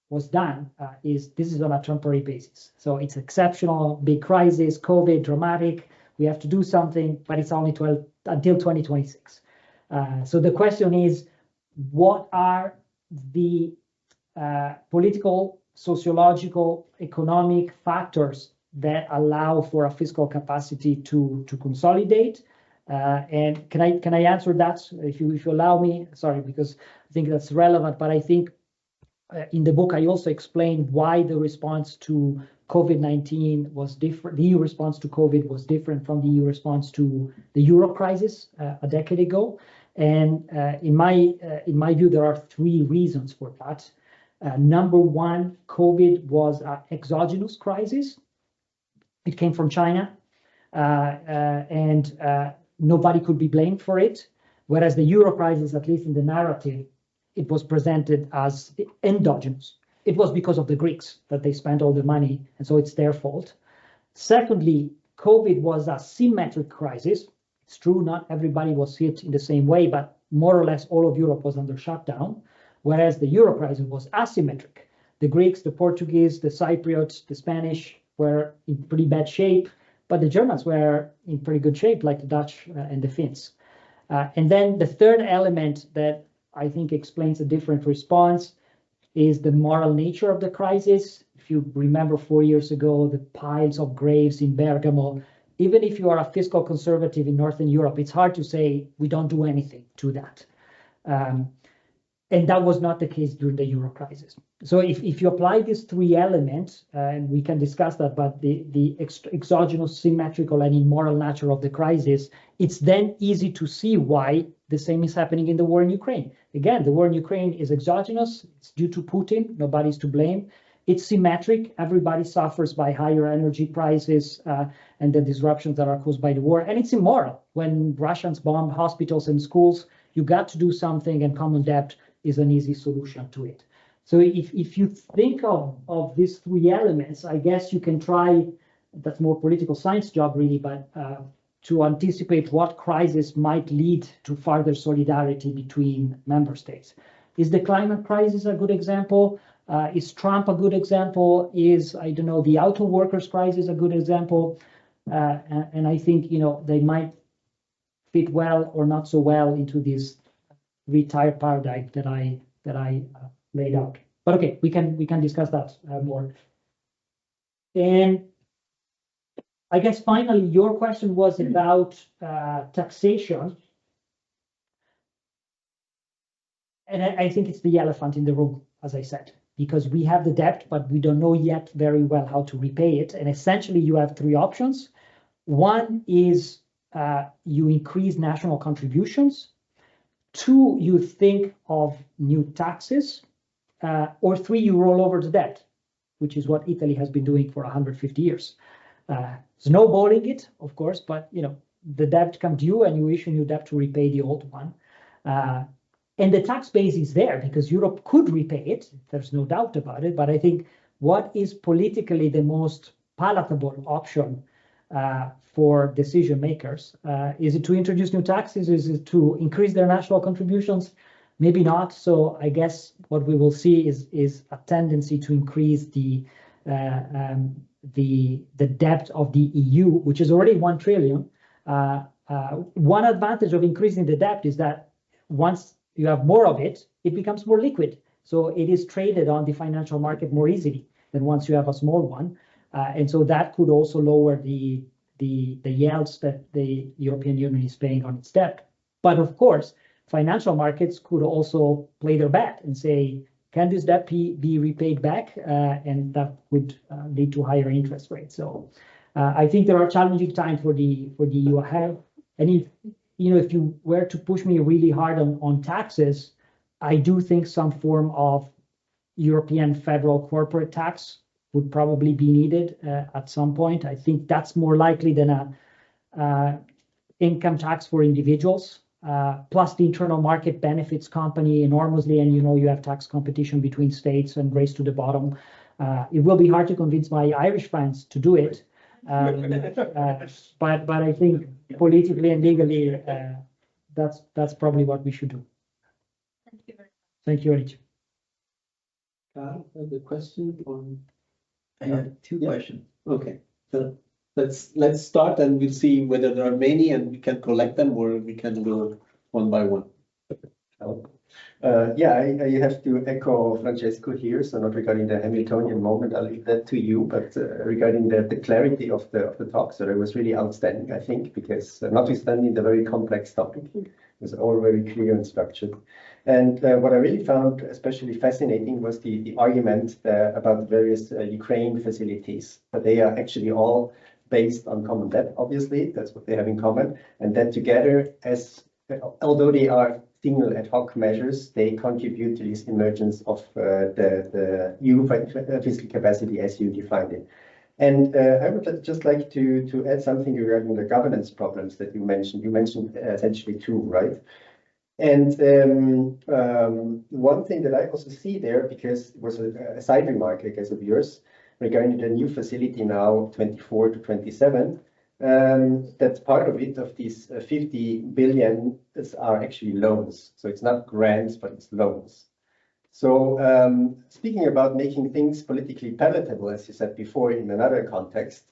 was done is this is on a temporary basis. So it's exceptional, big crisis, COVID, dramatic. We have to do something, but it's only until 2026. So the question is, what are the political, sociological, economic factors that allow for a fiscal capacity to consolidate? And can I answer that if you allow me? Sorry, because I think that's relevant. But I think in the book I also explained why the response to COVID-19 was different. The EU response to COVID was different from the EU response to the euro crisis a decade ago. And in my view, there are 3 reasons for that. Number one, COVID was an exogenous crisis. It came from China, and nobody could be blamed for it. Whereas the euro crisis, at least in the narrative, it was presented as endogenous. It was because of the Greeks that they spent all the money, and so it's their fault. Secondly, COVID was a symmetric crisis. It's true, not everybody was hit in the same way, but more or less all of Europe was under shutdown, whereas the euro crisis was asymmetric. The Greeks, the Portuguese, the Cypriots, the Spanish were in pretty bad shape, but the Germans were in pretty good shape, like the Dutch and the Finns. And then the third element that I think explains a different response is the moral nature of the crisis. If you remember 4 years ago, the piles of graves in Bergamo, even if you are a fiscal conservative in Northern Europe, it's hard to say we don't do anything to that. And that was not the case during the Euro crisis. So if you apply these three elements, and we can discuss that, but the exogenous, symmetrical, and immoral nature of the crisis, it's then easy to see why the same is happening in the war in Ukraine. Again, the war in Ukraine is exogenous. It's due to Putin. Nobody's to blame. It's symmetric. Everybody suffers by higher energy prices and the disruptions that are caused by the war. And it's immoral. When Russians bomb hospitals and schools, you got to do something, and common debt is an easy solution to it. So if you think of these three elements, I guess you can try, that's more political science job really, but to anticipate what crisis might lead to further solidarity between member states. Is the climate crisis a good example? Is Trump a good example? Is, I don't know, the auto workers crisis a good example? And I think, they might fit well or not so well into this retired paradigm that I laid out. But okay, we can discuss that more. And I guess finally, your question was about taxation. And I think it's the elephant in the room, as I said, because we have the debt, but we don't know yet very well how to repay it. And essentially, you have three options. One is you increase national contributions. Two, you think of new taxes. Or three, you roll over the debt, which is what Italy has been doing for 150 years. Snowballing it, of course, but the debt comes due and you issue new debt to repay the old one. And the tax base is there because Europe could repay it. There's no doubt about it. But I think what is politically the most palatable option for decision makers? Is it to introduce new taxes? Is it to increase their national contributions? Maybe not. So I guess what we will see is a tendency to increase the debt of the EU, which is already 1 trillion. One advantage of increasing the debt is that once you have more of it, it becomes more liquid. So it is traded on the financial market more easily than once you have a small one. And so that could also lower the yields that the European Union is paying on its debt. But of course, financial markets could also play their bet and say, can this debt be repaid back? And that would lead to higher interest rates. So I think there are challenging times for the EU ahead. And if you were to push me really hard on taxes, I do think some form of European federal corporate tax would probably be needed at some point. I think that's more likely than a income tax for individuals. Plus the internal market benefits company enormously, and you have tax competition between states and race to the bottom. It will be hard to convince my Irish friends to do it, but I think politically and legally, that's probably what we should do. Thank you very much. Thank you, Alicia. Carl, the question on. I have two questions. Okay, so let's start, and we'll see whether there are many, and we can collect them, or we can go one by one. I have to echo Francesco here. So not regarding the Hamiltonian moment, I'll leave that to you. But regarding the clarity of the talk, so it was really outstanding, I think, because notwithstanding the very complex topic, it was all very clear and structured. And what I really found especially fascinating was the argument about the various Ukraine facilities. But they are actually all based on common debt, obviously. That's what they have in common. And that together, although they are single ad hoc measures, they contribute to this emergence of the EU fiscal capacity as you defined it. And I would just like to add something regarding the governance problems that you mentioned. You mentioned essentially two, right? And one thing that I also see there, because it was a side remark, I guess, of yours, regarding the new facility now, 24 to 27, that's part of it, of these 50 billion are actually loans. So it's not grants, but it's loans. So speaking about making things politically palatable, as you said before in another context,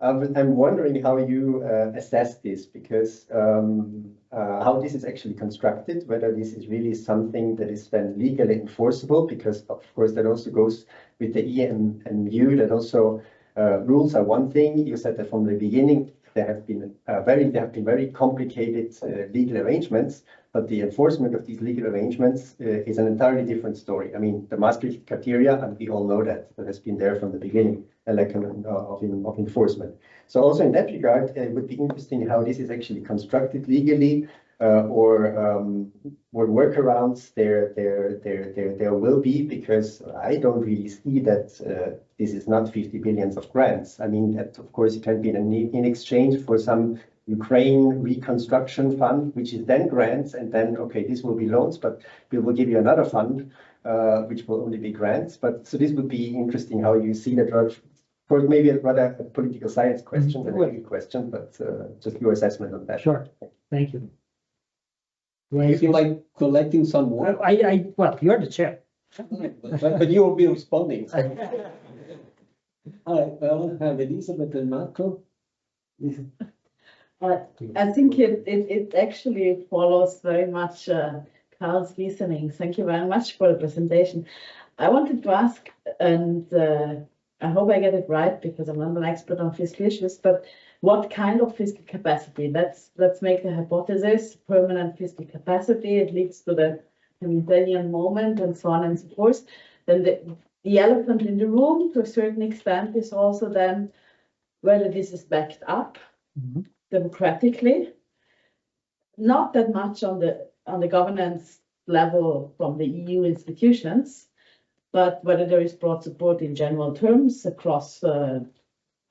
I'm wondering how you assess this, because how this is actually constructed, whether this is really something that is then legally enforceable, because of course that also goes with the EMU, that also rules are one thing. You said that from the beginning there have been very complicated legal arrangements, but the enforcement of these legal arrangements is an entirely different story. I mean, the Maastricht criteria, and we all know that has been there from the beginning, a lack of enforcement. So also in that regard, it would be interesting how this is actually constructed legally, or what workarounds there will be, because I don't really see that this is not 50 billions of grants. I mean, that of course it can be in exchange for some Ukraine reconstruction fund, which is then grants, and then, okay, this will be loans, but we will give you another fund, which will only be grants. But so this would be interesting how you see that, for maybe rather a political science question than a legal question, but just your assessment on that. Sure, thank you. You feel like collecting some more? Well, you're the chair. But you will be responding. All right, well, have Elizabeth and Marco. I think it actually follows very much Carl's reasoning. Thank you very much for the presentation. I wanted to ask, and I hope I get it right because I'm not an expert on fiscal issues, but what kind of fiscal capacity? Let's make a hypothesis, permanent fiscal capacity. It leads to the Hamiltonian moment and so on and so forth. Then the elephant in the room, to a certain extent, is also then whether this is backed up democratically. Not that much on the governance level from the EU institutions, but whether there is broad support in general terms across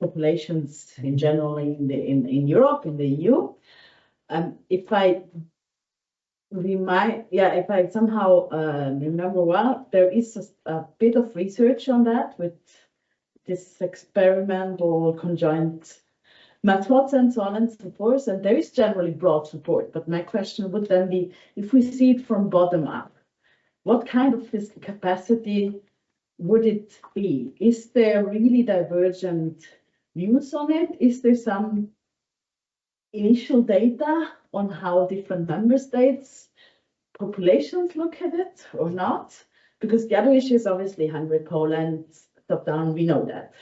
populations in general in Europe, in the EU. If I somehow remember well, there is a bit of research on that with this experimental conjoint methods and so on and so forth, and there is generally broad support. But my question would then be, if we see it from bottom up, what kind of fiscal capacity would it be? Is there really divergent views on it? Is there some initial data on how different member states populations look at it or not? Because the other issue is obviously Hungary, Poland, top down, we know that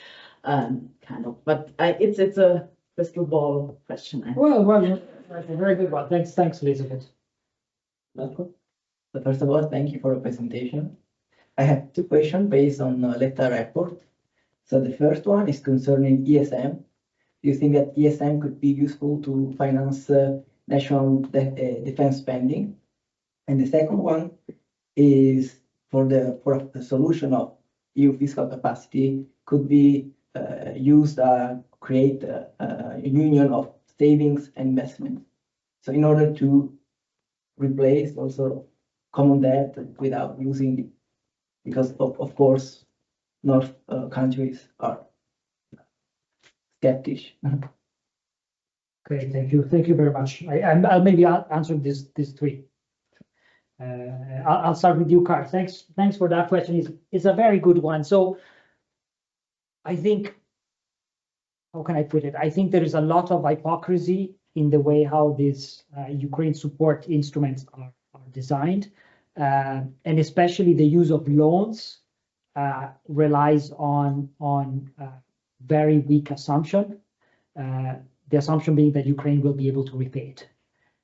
kind of, but it's a crystal ball question. Well, that's a very good one. Thanks, Elizabeth. Marco? So first of all, thank you for the presentation. I have two questions based on Letta report. So the first one is concerning ESM. Do you think that ESM could be useful to finance national defense spending? And the second one is for the solution of EU fiscal capacity could be used to create a union of savings and investment. So in order to replace also common debt without using it, because of course North countries are skeptical. Okay, thank you very much. I'll maybe answer these three. I'll start with you, Carl. Thanks for that question. It's a very good one. So I think, how can I put it? I think there is a lot of hypocrisy in the way how these Ukraine support instruments are designed, and especially the use of loans relies on very weak assumption. The assumption being that Ukraine will be able to repay it.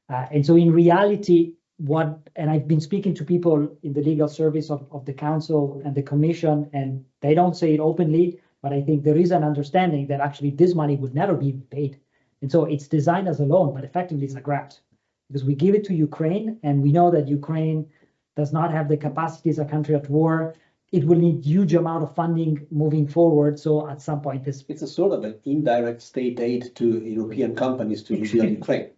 And so in reality, and I've been speaking to people in the legal service of the council and the commission, and they don't say it openly, but I think there is an understanding that actually this money would never be paid. And so it's designed as a loan, but effectively it's a grant, because we give it to Ukraine, and we know that Ukraine does not have the capacity as a country at war. It will need huge amount of funding moving forward. So at some point, it's a sort of an indirect state aid to European companies to rebuild Ukraine.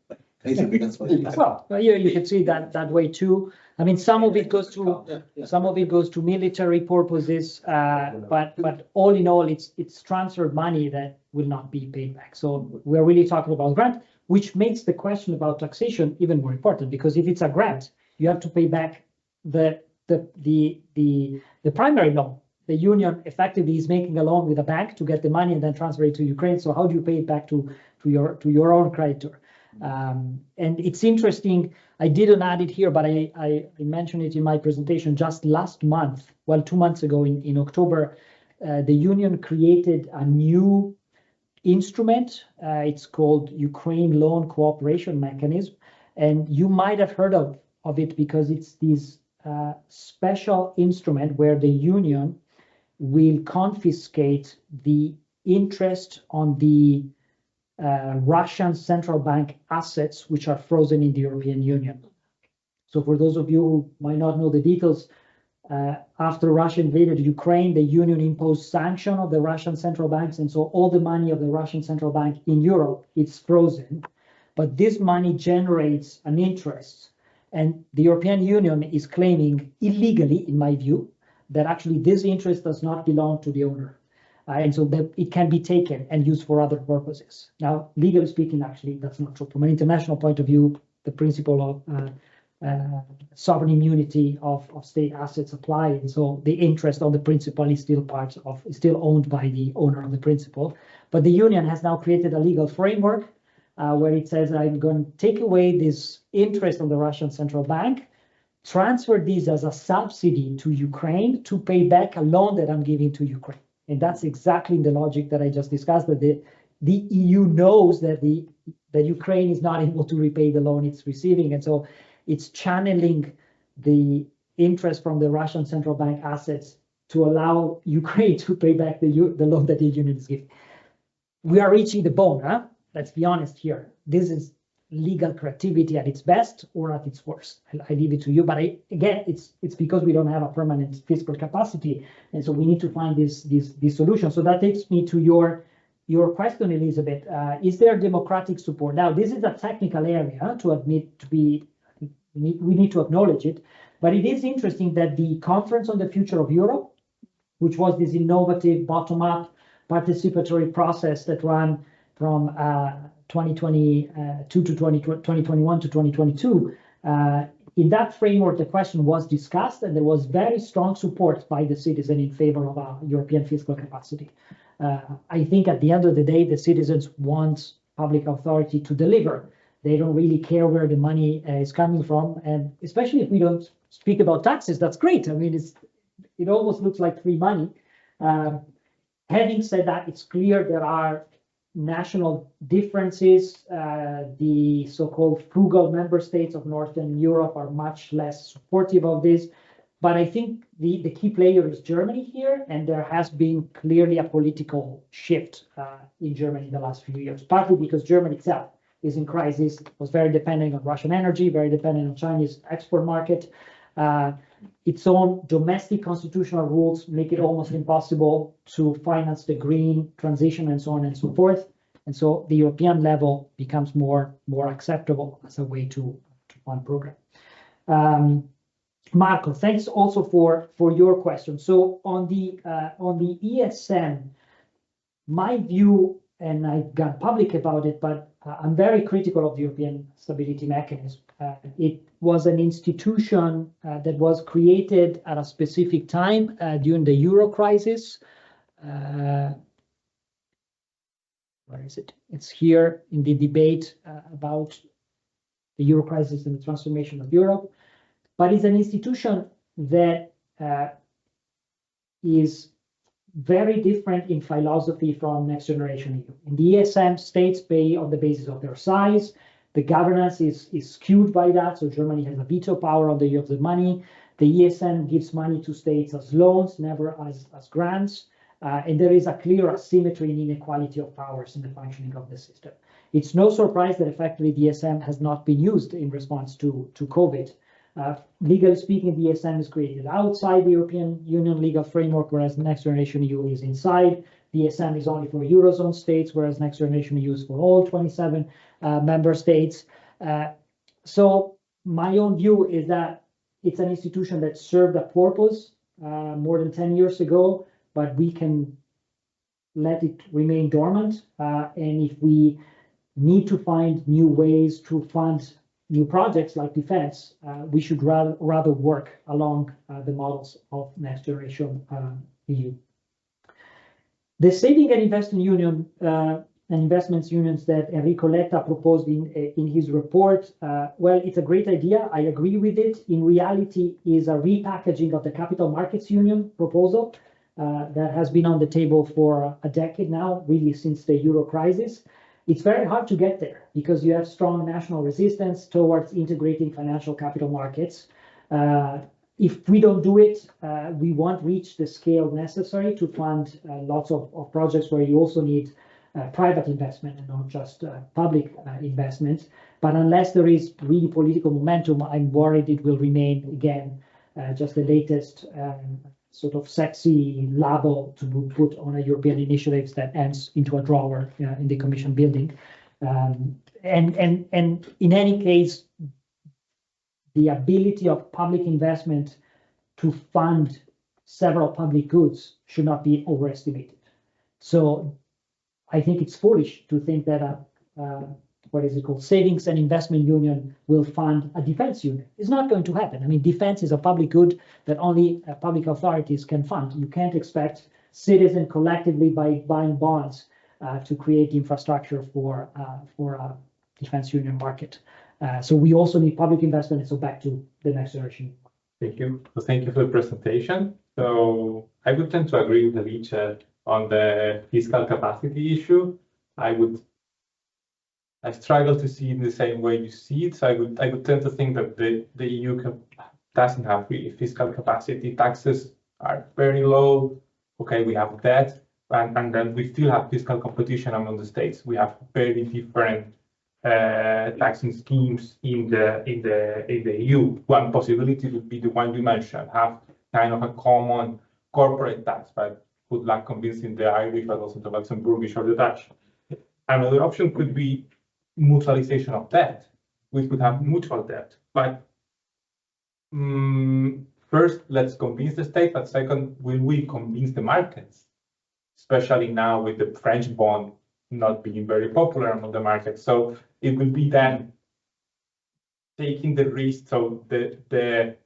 Basically, that's what it is. Well, you can see that way too. I mean, some of it goes to military purposes, but all in all, it's transferred money that will not be paid back. So we're really talking about grant, which makes the question about taxation even more important, because if it's a grant, you have to pay back the primary loan. the union effectively is making a loan with a bank to get the money and then transfer it to Ukraine. So how do you pay it back to your own creditor? And it's interesting. I didn't add it here, but I mentioned it in my presentation. Just last month, well, 2 months ago in October, the union created a new instrument. It's called Ukraine Loan Cooperation Mechanism, and you might have heard of it because it's this special instrument where the union will confiscate the interest on the Russian central bank assets which are frozen in the European Union. So for those of you who might not know the details, after Russia invaded Ukraine, the union imposed sanction of the Russian central banks, and so all the money of the Russian central bank in Europe is frozen. But this money generates an interest, and the European Union is claiming illegally, in my view, that actually this interest does not belong to the owner. And so that it can be taken and used for other purposes. Now, legally speaking, actually, that's not true. From an international point of view, the principle of sovereign immunity of state assets apply, and so the interest on the principal is still owned by the owner of the principal. But the union has now created a legal framework where it says, I'm going to take away this interest on the Russian central bank, transfer this as a subsidy to Ukraine to pay back a loan that I'm giving to Ukraine. And that's exactly the logic that I just discussed, that the EU knows that Ukraine is not able to repay the loan it's receiving. And so it's channeling the interest from the Russian central bank assets to allow Ukraine to pay back the loan that the union is giving. We are reaching the bone, huh? Let's be honest here. This is legal creativity at its best or at its worst. I leave it to you. But again, it's because we don't have a permanent fiscal capacity, and so we need to find this solution. So that takes me to your question, Elizabeth. Is there democratic support? Now, this is a technical area we need to acknowledge it, but it is interesting that the Conference on the Future of Europe, which was this innovative bottom-up participatory process that ran from 2021 to 2022, in that framework, the question was discussed, and there was very strong support by the citizen in favor of a European fiscal capacity. I think at the end of the day, the citizens want public authority to deliver. They don't really care where the money is coming from, and especially if we don't speak about taxes, that's great. I mean, it almost looks like free money. Having said that, it's clear there are national differences. The so-called frugal member states of Northern Europe are much less supportive of this. But I think the key player is Germany here, and there has been clearly a political shift in Germany in the last few years, partly because Germany itself is in crisis, was very dependent on Russian energy, very dependent on Chinese export market. Its own domestic constitutional rules make it almost impossible to finance the green transition and so on and so forth. And so the European level becomes more acceptable as a way to fund program. Marco, thanks also for your question. So on the ESM, my view, and I've gone public about it, but I'm very critical of the European Stability Mechanism. It was an institution that was created at a specific time during the Euro crisis. Where is it? It's here in the debate about the Euro crisis and the transformation of Europe. But it's an institution that is very different in philosophy from Next Generation EU. In the ESM, states pay on the basis of their size. The governance is skewed by that. So Germany has a veto power on the use of the money. The ESM gives money to states as loans, never as grants. And there is a clear asymmetry and inequality of powers in the functioning of the system. It's no surprise that effectively the ESM has not been used in response to COVID. Legally speaking, the ESM is created outside the European Union legal framework, whereas Next Generation EU is inside. The ESM is only for Eurozone states, whereas Next Generation EU is for all 27 member states. So my own view is that it's an institution that served a purpose more than 10 years ago, but we can let it remain dormant. And if we need to find new ways to fund new projects like defense, we should rather work along the models of Next Generation EU. The Saving and Investment Union and Investments Unions that Enrico Letta proposed in his report, well, it's a great idea. I agree with it. In reality, is a repackaging of the Capital Markets Union proposal that has been on the table for a decade now, really since the Euro crisis. It's very hard to get there because you have strong national resistance towards integrating financial capital markets. If we don't do it, we won't reach the scale necessary to fund lots of projects where you also need private investment and not just public investment. But unless there is really political momentum, I'm worried it will remain, again, just the latest sort of sexy label to be put on a European initiative that ends into a drawer in the Commission building. And in any case, the ability of public investment to fund several public goods should not be overestimated. So I think it's foolish to think that what is it called, Savings and Investment Union will fund a defense union. It's not going to happen. I mean, defense is a public good that only public authorities can fund. You can't expect citizens collectively by buying bonds to create infrastructure for a defense union market. So we also need public investment. So back to the next generation. Thank you. So thank you for the presentation. So I would tend to agree with Alice on the fiscal capacity issue. I struggle to see it in the same way you see it. So I would tend to think that the EU doesn't have really fiscal capacity. Taxes are very low. Okay, we have debt, and then we still have fiscal competition among the states. We have very different taxing schemes in the EU. One possibility would be the one you mentioned, have kind of a common corporate tax, but good luck convincing the Irish, but also the Luxembourgish or the Dutch. Another option could be mutualization of debt. We could have mutual debt, but first, let's convince the state, but second, will we convince the markets? Especially now with the French bond not being very popular among the markets. So it will be then taking the risk, so the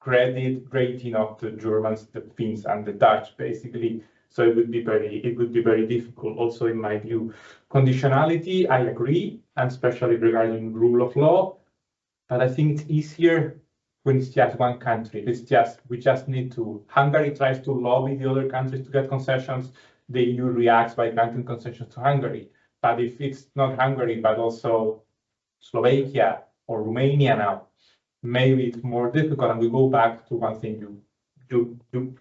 credit rating of the Germans, the Finns, and the Dutch, basically. So it would be very difficult. Also, in my view, conditionality, I agree, and especially regarding rule of law. But I think it's easier when it's just one country. We just need to. Hungary tries to lobby the other countries to get concessions. The EU reacts by granting concessions to Hungary. But if it's not Hungary, but also Slovakia or Romania now, maybe it's more difficult. And we go back to one thing you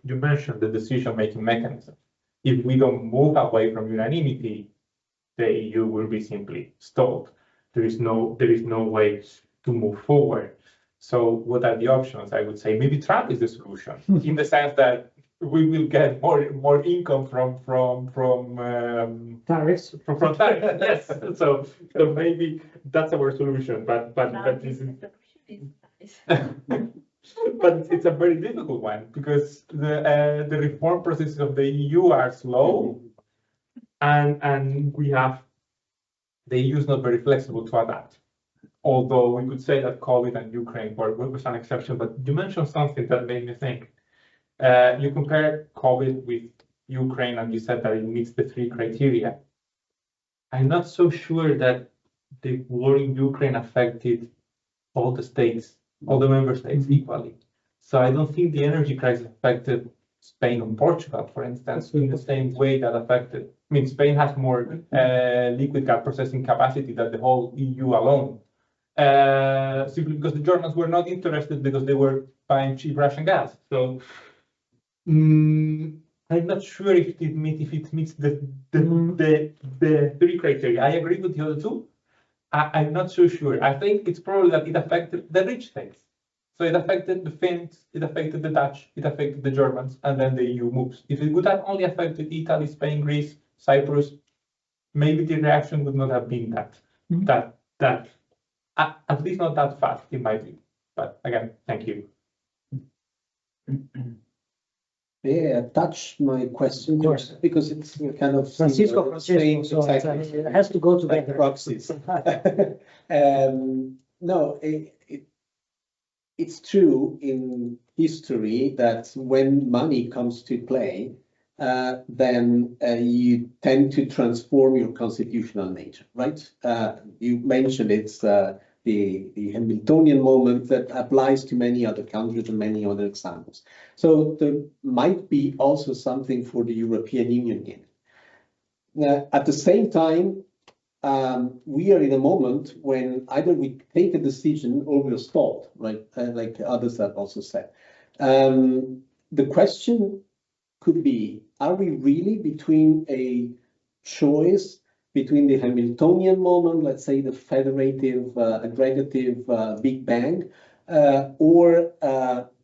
mentioned, the decision-making mechanism. If we don't move away from unanimity, the EU will be simply stalled. There is no way to move forward. So what are the options? I would say maybe Trump is the solution in the sense that we will get more income from tariffs. From tariffs, yes. So maybe that's our solution. But this is. But it's a very difficult one because the reform processes of the EU are slow, and we have the EU is not very flexible to adapt. Although we could say that COVID and Ukraine was an exception, but you mentioned something that made me think. You compare COVID with Ukraine, and you said that it meets the 3 criteria. I'm not so sure that the war in Ukraine affected all the states, all the member states equally. So I don't think the energy crisis affected Spain and Portugal, for instance, in the same way that affected. I mean, Spain has more liquid gas processing capacity than the whole EU alone. Simply because the Germans were not interested because they were buying cheap Russian gas. So I'm not sure if it meets the 3 criteria. I agree with the other 2. I'm not so sure. I think it's probably that it affected the rich states. So it affected the Finns, it affected the Dutch, it affected the Germans, and then the EU moves. If it would have only affected Italy, Spain, Greece, Cyprus, maybe the reaction would not have been that at least not that fast, in my view. But again, thank you. May I touch my question? Of course. Because it's kind of Francisco, so exactly. it has to go together. Like proxies. No, it's true in history that when money comes to play, then you tend to transform your constitutional nature, right? You mentioned it's the Hamiltonian moment that applies to many other countries and many other examples. So there might be also something for the European Union in it. At the same time, we are in a moment when either we take a decision or we're stalled, right? Like others have also said. The question could be, are we really between a choice between the Hamiltonian moment, let's say the federative, aggregative Big Bang, or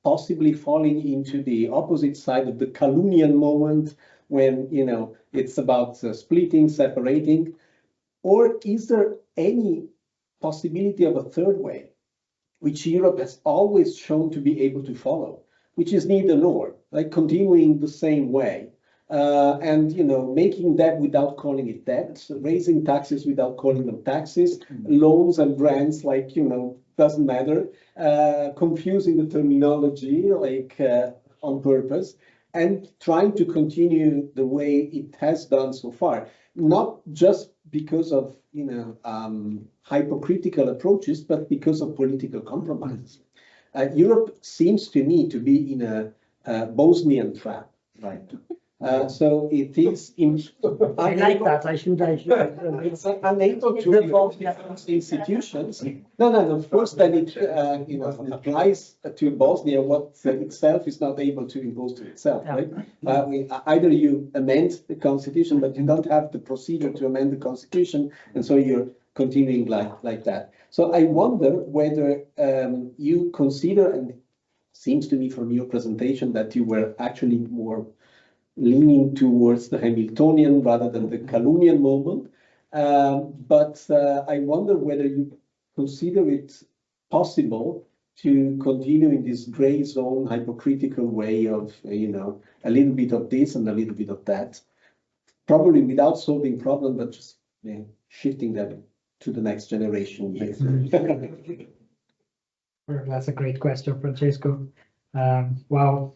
possibly falling into the opposite side of the Kalunian moment when, you know, it's about splitting, separating? Or is there any possibility of a third way, which Europe has always shown to be able to follow, which is neither nor, like continuing the same way, and, you know, making debt without calling it debt, raising taxes without calling them taxes, loans and grants, like, you know, doesn't matter, confusing the terminology, like on purpose, and trying to continue the way it has done so far, not just because of, you know, hypocritical approaches, but because of political compromises. Europe seems to me to be in a Bosnian trap, right? So it is in. I like that. I should. It's unable to evolve institutions. No. Of course, then it you know, applies to Bosnia what itself is not able to impose to itself, right? Either you amend the constitution, but you don't have the procedure to amend the constitution, and so you're continuing like that. So I wonder whether you consider, and it seems to me from your presentation that you were actually more leaning towards the Hamiltonian rather than the Kalunian moment. But I wonder whether you consider it possible to continue in this gray zone, hypocritical way of, you know, a little bit of this and a little bit of that, probably without solving problem, but just, you know, shifting them to the next generation. That's a great question, Francesco. Wow.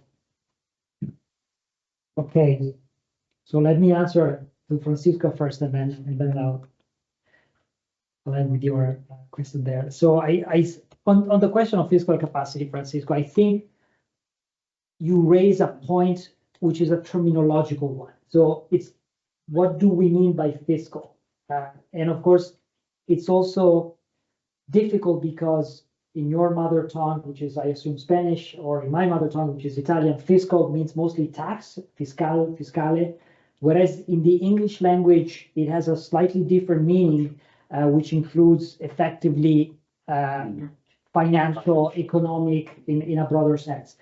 Okay, so let me answer to Francisco first, and then I'll end with your question there. So on the question of fiscal capacity, Francisco, I think you raise a point which is a terminological one. So it's, what do we mean by fiscal? And of course, it's also difficult because in your mother tongue, which is, I assume, Spanish, or in my mother tongue, which is Italian, fiscal means mostly tax, fiscal, fiscale, whereas in the English language, it has a slightly different meaning, which includes effectively financial, economic, in a broader sense.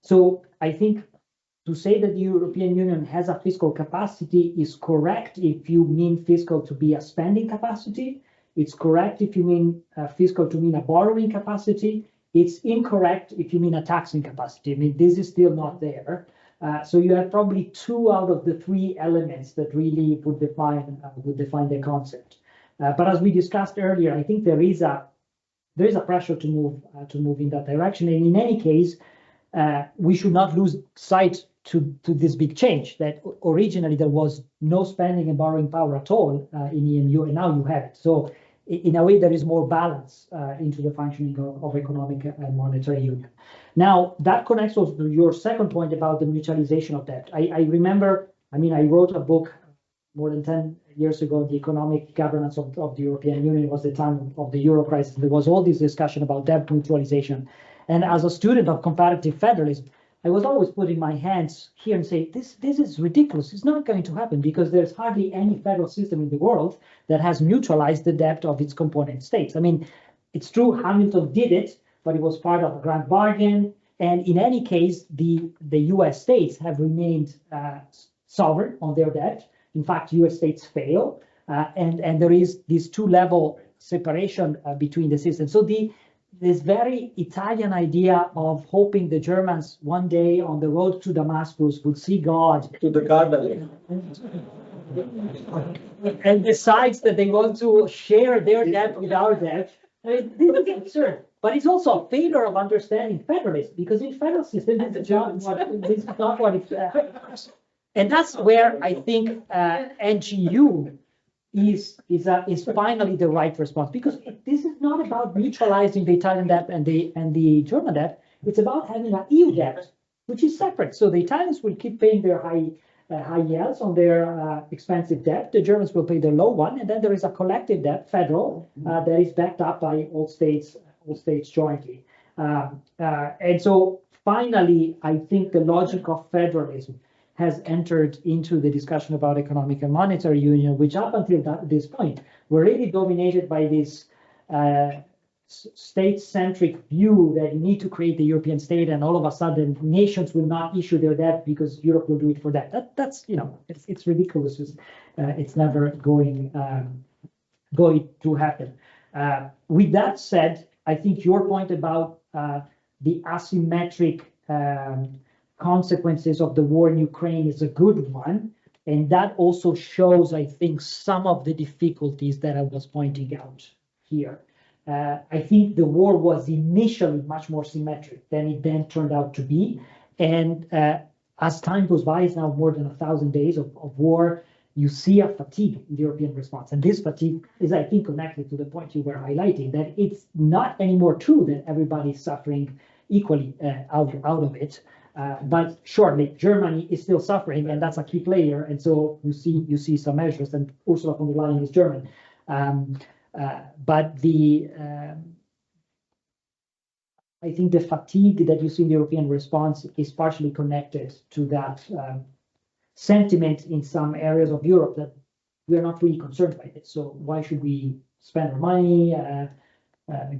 So I think to say that the European Union has a fiscal capacity is correct if you mean fiscal to be a spending capacity. It's correct if you mean fiscal to mean a borrowing capacity. It's incorrect if you mean a taxing capacity. I mean, this is still not there. So you have probably 2 out of the 3 elements that really would define the concept. But as we discussed earlier, I think there is a pressure to move in that direction. And in any case, we should not lose sight to this big change that originally there was no spending and borrowing power at all in EMU, and now you have it. So in a way, there is more balance into the functioning of economic and monetary union. Now, that connects also to your second point about the mutualization of debt. I remember, I mean, I wrote a book more than 10 years ago, The Economic Governance of the European Union. It was the time of the Euro crisis. There was all this discussion about debt mutualization. And as a student of comparative federalism, I was always putting my hands here and say, this is ridiculous. It's not going to happen because there's hardly any federal system in the world that has mutualized the debt of its component states. I mean, it's true Hamilton did it, but it was part of a grand bargain. And in any case, the US states have remained sovereign on their debt. In fact, US states fail. And there is this 2-level separation between the systems. So this very Italian idea of hoping the Germans one day on the road to Damascus would see God To the garden. and decides that they want to share their debt with our debt. I mean, this is absurd. But it's also a failure of understanding federalism, because in federal system, this is not what it's, and that's where I think NGEU is finally the right response, because this is not about neutralizing the Italian debt and the German debt. It's about having an EU debt, which is separate. So the Italians will keep paying their high yields on their expensive debt. The Germans will pay the low one, and then there is a collective debt, federal, that is backed up by all states jointly. And so finally, I think the logic of federalism has entered into the discussion about economic and monetary union, which up until this point were really dominated by this state-centric view that you need to create the European state, and all of a sudden nations will not issue their debt because Europe will do it for that. That's it's ridiculous. It's never going to happen. With that said, I think your point about the asymmetric consequences of the war in Ukraine is a good one. And that also shows, I think, some of the difficulties that I was pointing out here. I think the war was initially much more symmetric than it then turned out to be. And as time goes by, it's now more than 1,000 days of war, you see a fatigue in the European response. And this fatigue is, I think, connected to the point you were highlighting, that it's not anymore true that everybody's suffering equally out of it. But surely Germany is still suffering, and that's a key player. And so you see some measures, and Ursula von der Leyen is German. But I think the fatigue that you see in the European response is partially connected to that sentiment in some areas of Europe that we are not really concerned by this. So why should we spend our money,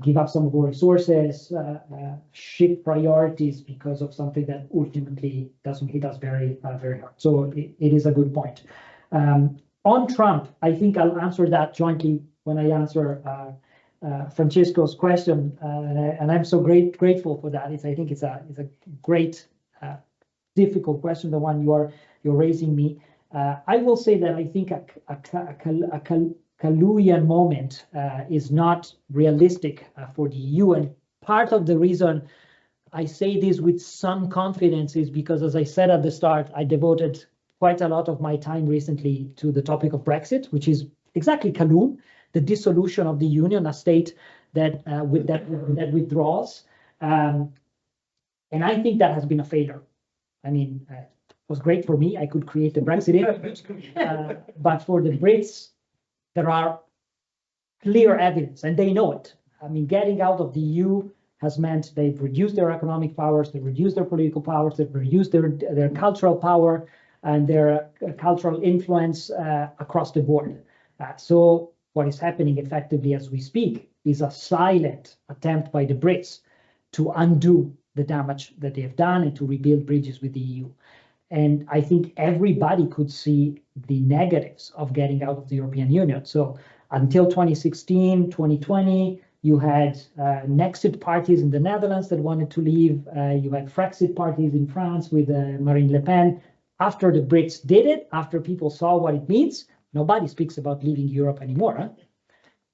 give up some of our resources, shift priorities because of something that ultimately doesn't hit us very hard. So it is a good point. On Trump, I think I'll answer that jointly when I answer Francesco's question, and I'm so grateful for that. I think it's a great difficult question, the one you're raising me. I will say that I think a Kaluuyan moment is not realistic for the EU, and part of the reason I say this with some confidence is because, as I said at the start, I devoted quite a lot of my time recently to the topic of Brexit, which is exactly Kaluun, the dissolution of the union, a state that withdraws, and I think that has been a failure. I mean, it was great for me. I could create the Brexit, but for the Brits, there are clear evidence, and they know it. I mean, getting out of the EU has meant they've reduced their economic powers, they've reduced their political powers, they've reduced their cultural power and their cultural influence across the board. So what is happening effectively as we speak is a silent attempt by the Brits to undo the damage that they have done and to rebuild bridges with the EU. And I think everybody could see the negatives of getting out of the European Union. So until 2016, 2020, you had Nexit parties in the Netherlands that wanted to leave. You had Frexit parties in France with Marine Le Pen. After the Brits did it, after people saw what it means, nobody speaks about leaving Europe anymore. Huh?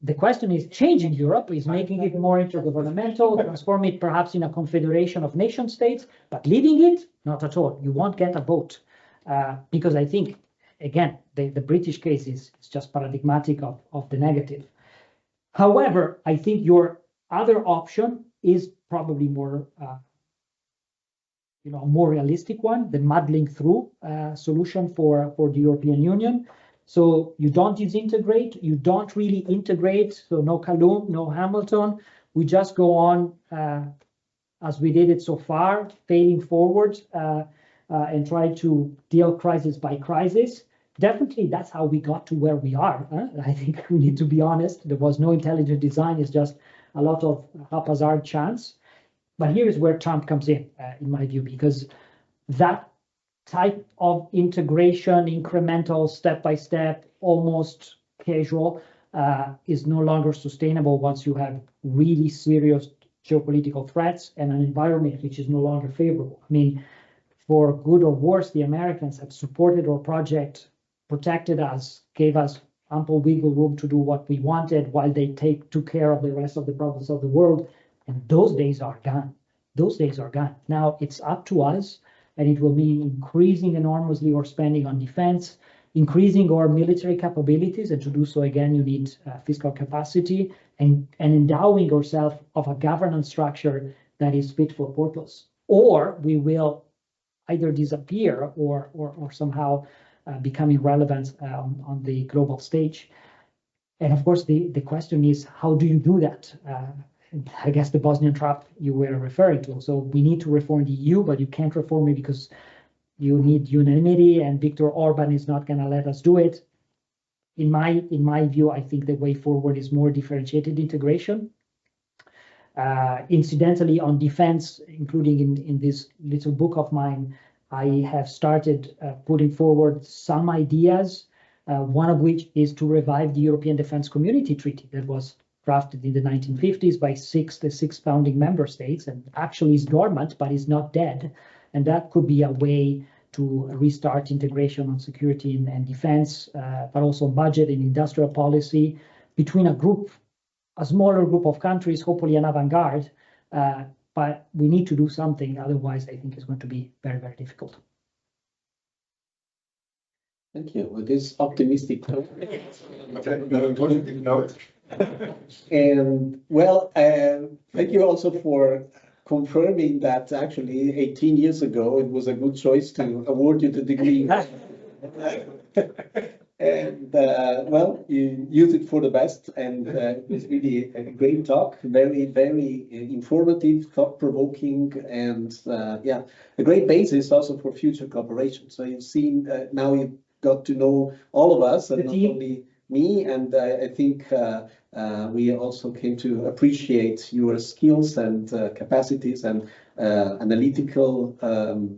The question is changing Europe, is making it more intergovernmental, transform it perhaps in a confederation of nation states, but leaving it, not at all. You won't get a vote because I think, again, the British case is just paradigmatic of the negative. However, I think your other option is probably more, more realistic one, the muddling through solution for the European Union. So you don't disintegrate, you don't really integrate, so no Kaluun, no Hamilton. We just go on as we did it so far, failing forward and try to deal crisis by crisis. Definitely, that's how we got to where we are. I think we need to be honest. There was no intelligent design. It's just a lot of haphazard chance. But here is where Trump comes in my view, because that type of integration, incremental, step-by-step, almost casual, is no longer sustainable once you have really serious geopolitical threats and an environment which is no longer favorable. I mean, for good or worse, the Americans have supported our project, protected us, gave us ample wiggle room to do what we wanted while they took care of the rest of the problems of the world. And those days are gone. Those days are gone. Now it's up to us, and it will mean increasing enormously our spending on defense, increasing our military capabilities, and to do so again, you need fiscal capacity and endowing ourselves of a governance structure that is fit for purpose. Or we will either disappear or somehow become irrelevant on the global stage. And of course, the question is, how do you do that? I guess the Bosnian trap you were referring to. So we need to reform the EU, but you can't reform it because you need unanimity, and Viktor Orban is not going to let us do it. In my view, I think the way forward is more differentiated integration. Incidentally, on defense, including in this little book of mine, I have started putting forward some ideas, one of which is to revive the European Defense Community Treaty that was drafted in the 1950s by the six founding member states, and actually is dormant, but is not dead. And that could be a way to restart integration on security and defense, but also budget and industrial policy between a smaller group of countries, hopefully an avant-garde. But we need to do something, otherwise I think it's going to be very, very difficult. Thank you. With this optimistic note. And well, thank you also for confirming that actually 18 years ago it was a good choice to award you the degree. And well, you use it for the best, and it was really a great talk, very, very informative, thought-provoking, and yeah, a great basis also for future cooperation. So you've seen now you got to know all of us, and not only me, and I think we also came to appreciate your skills and capacities and analytical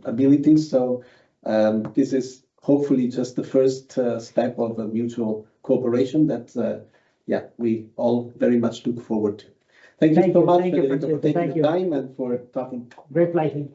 abilities. So this is hopefully just the first step of a mutual cooperation that yeah, we all very much look forward to. Thank you so much, Federico, for taking the time and for talking. Great pleasure.